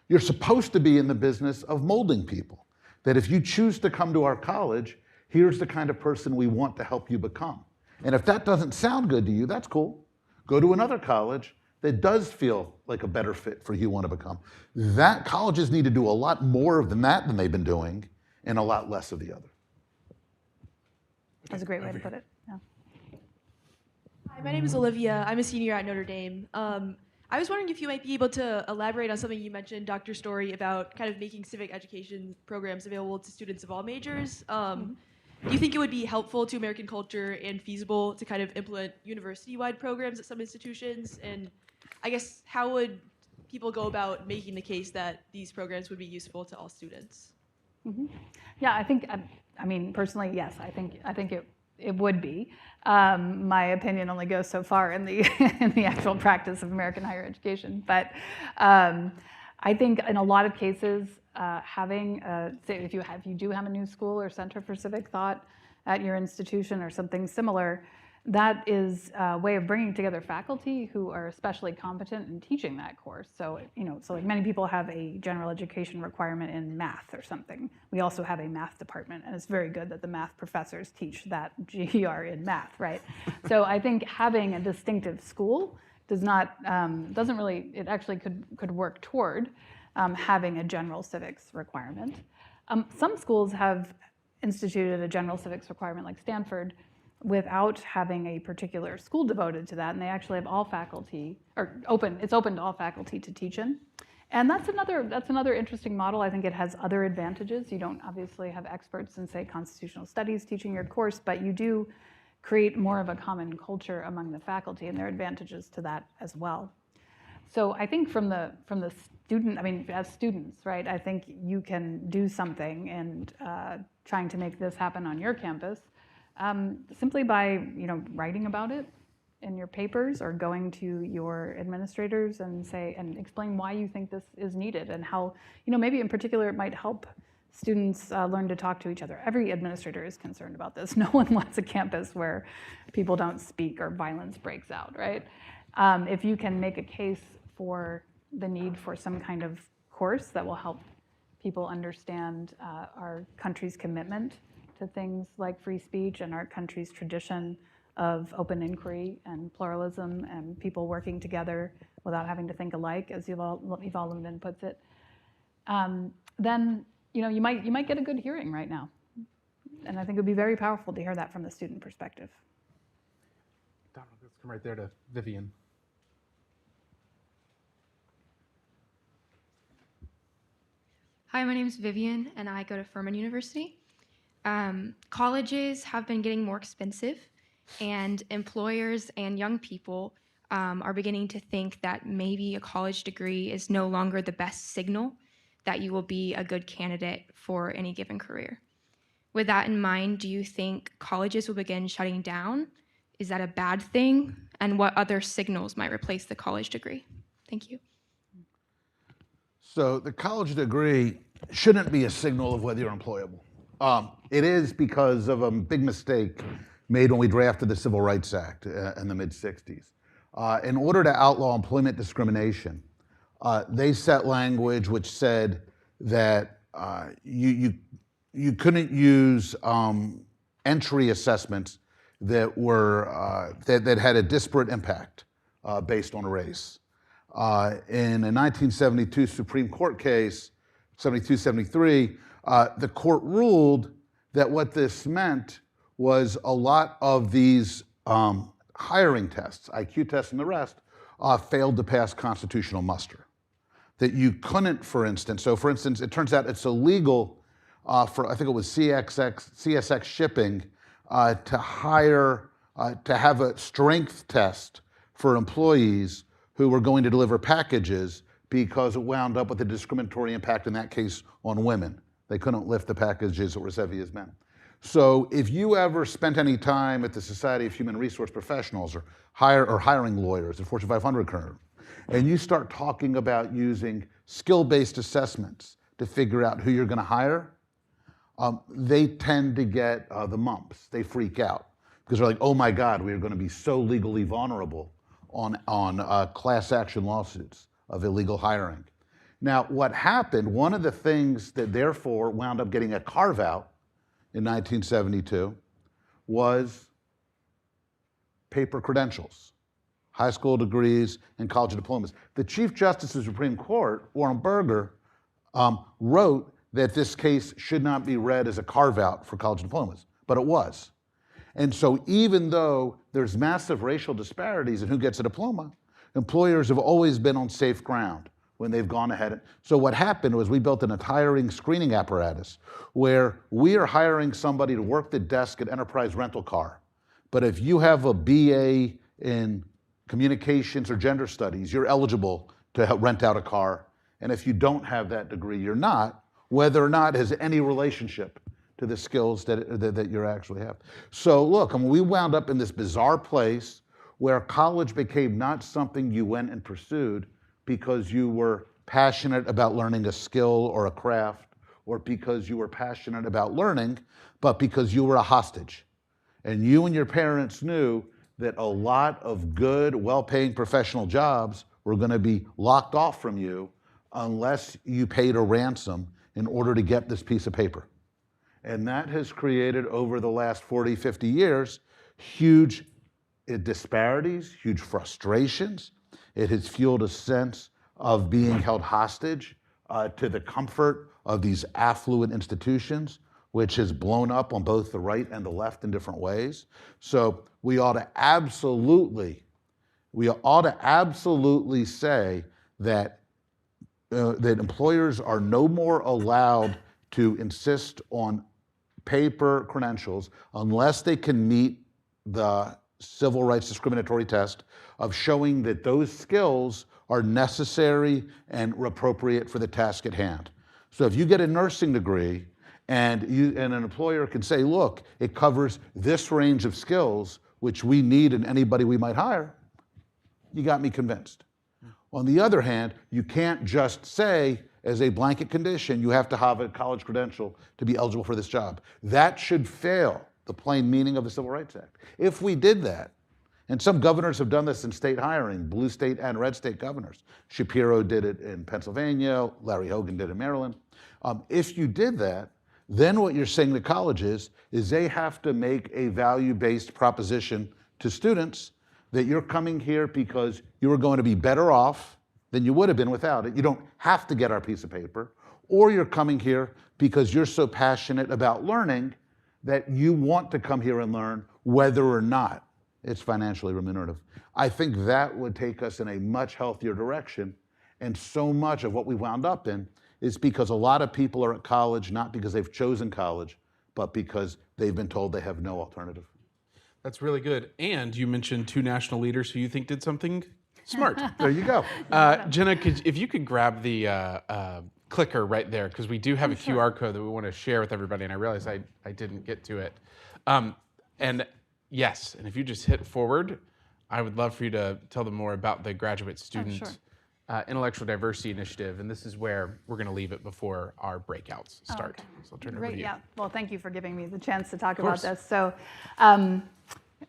you're supposed to be in the business of molding people. That if you choose to come to our college, here's the kind of person we want to help you become. And if that doesn't sound good to you, that's cool. Go to another college that does feel like a better fit for who you want to become. That colleges need to do a lot more than they've been doing, and a lot less of the other. That's a great way to put it. Yeah. Hi, my name is Olivia. I'm a senior at Notre Dame. I was wondering if you might be able to elaborate on something you mentioned, Dr. Storey, about kind of making civic education programs available to students of all majors. Do you think it would be helpful to American culture and feasible to kind of implement university-wide programs at some institutions? And I guess how would people go about making the case that these programs would be useful to all students? Yeah, I think, I mean, personally, yes, I think it would be. My opinion only goes so far in the in the actual practice of American higher education. But I think in a lot of cases, having, say if you do have a new school or center for civic thought at your institution or something similar, that is a way of bringing together faculty who are especially competent in teaching that course. So, so like many people have a general education requirement in math or something. We also have a math department, and it's very good that the math professors teach that GER in math, right? So I think having a distinctive school doesn't really, it actually could work toward having a general civics requirement. Some schools have instituted a general civics requirement, like Stanford, without having a particular school devoted to that, and they actually have all faculty, or it's open to all faculty to teach in. And that's another interesting model. I think it has other advantages. You don't obviously have experts in, say, constitutional studies teaching your course, but you do create more of a common culture among the faculty, and there are advantages to that as well. So I think from the student, I mean, as students, right, I think you can do something in trying to make this happen on your campus simply by, writing about it in your papers or going to your administrators and explain why you think this is needed and how, maybe in particular it might help students learn to talk to each other. Every administrator is concerned about this. No one wants a campus where people don't speak or violence breaks out, right? If you can make a case for the need for some kind of course that will help people understand our country's commitment to things like free speech and our country's tradition of open inquiry and pluralism and people working together without having to think alike, as Yuval Levin puts it, then you might get a good hearing right now. And I think it would be very powerful to hear that from the student perspective. Donald, let's come right there to Vivian. Hi, my name is Vivian, and I go to Furman University. Colleges have been getting more expensive, and employers and young people are beginning to think that maybe a college degree is no longer the best signal that you will be a good candidate for any given career. With that in mind, do you think colleges will begin shutting down? Is that a bad thing? And what other signals might replace the college degree? Thank you. So the college degree shouldn't be a signal of whether you're employable. It is because of a big mistake made when we drafted the Civil Rights Act in the mid-'60s. In order to outlaw employment discrimination, they set language which said that you couldn't use entry assessments that were that had a disparate impact based on race. In a 1972 Supreme Court case, 72-73, the court ruled that what this meant was a lot of these hiring tests, IQ tests and the rest, failed to pass constitutional muster. That you couldn't, for instance, it turns out it's illegal for, I think it was CSX shipping, to hire, to have a strength test for employees who were going to deliver packages because it wound up with a discriminatory impact in that case on women. They couldn't lift the packages that were as heavy as men. So if you ever spent any time at the Society of Human Resource Professionals or hiring lawyers at Fortune 500 curve, and you start talking about using skill-based assessments to figure out who you're going to hire, they tend to get the mumps. They freak out because they're like, oh my God, we are going to be so legally vulnerable on class action lawsuits of illegal hiring. Now, what happened, one of the things that therefore wound up getting a carve-out in 1972 was paper credentials, high school degrees, and college diplomas. The Chief Justice of the Supreme Court, Warren Burger, wrote that this case should not be read as a carve-out for college diplomas, but it was. And so even though there's massive racial disparities in who gets a diploma, employers have always been on safe ground when they've gone ahead. So what happened was we built an hiring screening apparatus where we are hiring somebody to work the desk at Enterprise Rental Car. But if you have a BA in communications or gender studies, you're eligible to rent out a car. And if you don't have that degree, you're not, whether or not it has any relationship to the skills that you actually have. So look, we wound up in this bizarre place where college became not something you went and pursued because you were passionate about learning a skill or a craft, or because you were passionate about learning, but because you were a hostage. And you and your parents knew that a lot of good, well-paying professional jobs were going to be locked off from you unless you paid a ransom in order to get this piece of paper. And that has created, over the last 40, 50 years, huge disparities, huge frustrations. It has fueled a sense of being held hostage to the comfort of these affluent institutions, which has blown up on both the right and the left in different ways. So we ought to absolutely say that that employers are no more allowed to insist on paper credentials unless they can meet the civil rights discriminatory test of showing that those skills are necessary and appropriate for the task at hand. So if you get a nursing degree and an employer can say, look, it covers this range of skills which we need in anybody we might hire, you got me convinced. On the other hand, you can't just say, as a blanket condition, you have to have a college credential to be eligible for this job. That should fail the plain meaning of the Civil Rights Act. If we did that, and some governors have done this in state hiring, blue state and red state governors. Shapiro did it in Pennsylvania, Larry Hogan did it in Maryland. If you did that, then what you're saying to colleges is they have to make a value-based proposition to students that you're coming here because you are going to be better off than you would have been without it. You don't have to get our piece of paper. Or you're coming here because you're so passionate about learning that you want to come here and learn whether or not it's financially remunerative. I think that would take us in a much healthier direction. And so much of what we wound up in is because a lot of people are at college, not because they've chosen college, but because they've been told they have no alternative. That's really good. And you mentioned two national leaders who you think did something smart. There you go. Jenna, if you could grab the clicker right there, because we do have a QR code that we want to share with everybody, and I realized I didn't get to it. And yes, and if you just hit forward, I would love for you to tell them more about the Graduate Student Intellectual Diversity Initiative, and this is where we're going to leave it before our breakouts start. Okay. So I'll turn it over to you. Yeah. Well, thank you for giving me the chance to talk about this. So, I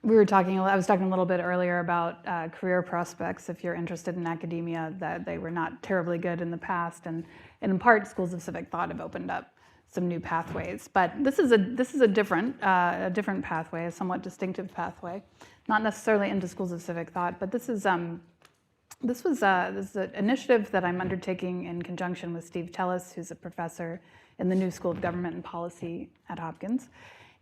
was talking a little bit earlier about career prospects. If you're interested in academia, that they were not terribly good in the past, and in part, schools of civic thought have opened up some new pathways. But this is a different pathway, a somewhat distinctive pathway, not necessarily into schools of civic thought, but this is an initiative that I'm undertaking in conjunction with Steve Tellis, who's a professor in the New School of Government and Policy at Hopkins.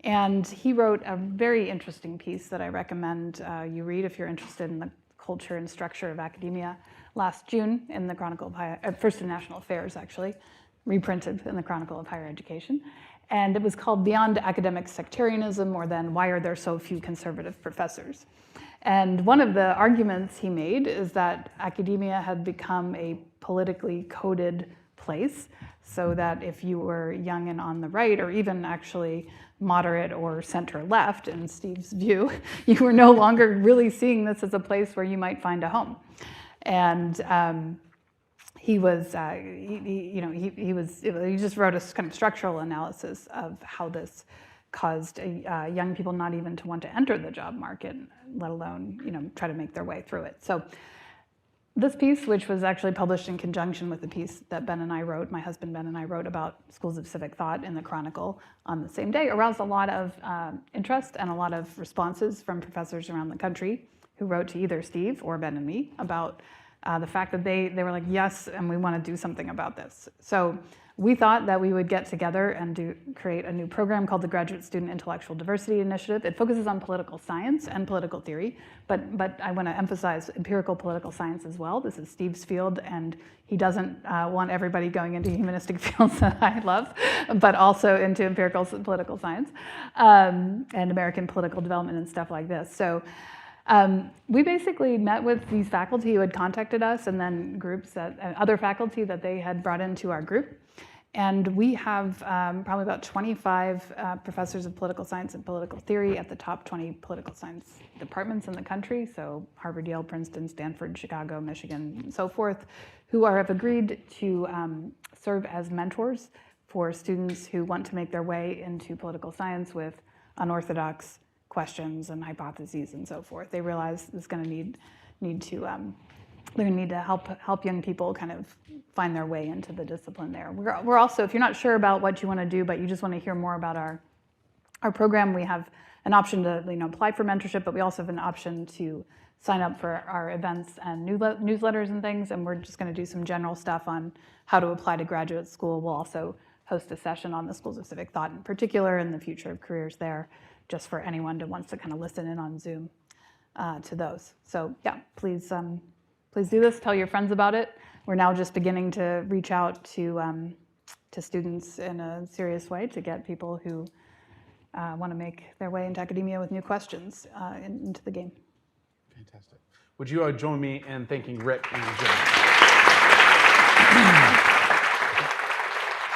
And he wrote a very interesting piece that I recommend you read if you're interested in the culture and structure of academia last June in the Chronicle of First in National Affairs, actually, reprinted in the Chronicle of Higher Education. And it was called Beyond Academic Sectarianism, or then Why Are There So Few Conservative Professors? And one of the arguments he made is that academia had become a politically coded place, so that if you were young and on the right, or even actually moderate or center left, in Steve's view, you were no longer really seeing this as a place where you might find a home. And he just wrote a kind of structural analysis of how this caused young people not even to want to enter the job market, let alone try to make their way through it. So this piece, which was actually published in conjunction with the piece that Ben and I wrote, my husband Ben and I wrote about schools of civic thought in the Chronicle on the same day, aroused a lot of interest and a lot of responses from professors around the country who wrote to either Steve or Ben and me about the fact that they were like, yes, and we want to do something about this. So we thought that we would get together and create a new program called the Graduate Student Intellectual Diversity Initiative. It focuses on political science and political theory, but I want to emphasize empirical political science as well. This is Steve's field, and he doesn't want everybody going into humanistic fields that I love, but also into empirical political science and American political development and stuff like this. So we basically met with these faculty who had contacted us, and then groups other faculty that they had brought into our group. And we have probably about 25 professors of political science and political theory at the top 20 political science departments in the country, so Harvard, Yale, Princeton, Stanford, Chicago, Michigan, and so forth, who have agreed to serve as mentors for students who want to make their way into political science with unorthodox questions and hypotheses and so forth. They realize it's going to they're going to need to help young people kind of find their way into the discipline there. We're also, if you're not sure about what you want to do, but you just want to hear more about our program, we have an option to apply for mentorship, but we also have an option to sign up for our events and newsletters and things, and we're just going to do some general stuff on how to apply to graduate school. We'll also host a session on the schools of civic thought in particular and the future of careers there, just for anyone who wants to kind of listen in on Zoom to those. So yeah, please do this. Tell your friends about it. we're now just beginning to reach out to students in a serious way to get people who want to make their way into academia with new questions into the game. Fantastic. Would you join me in thanking Rick and Jenna?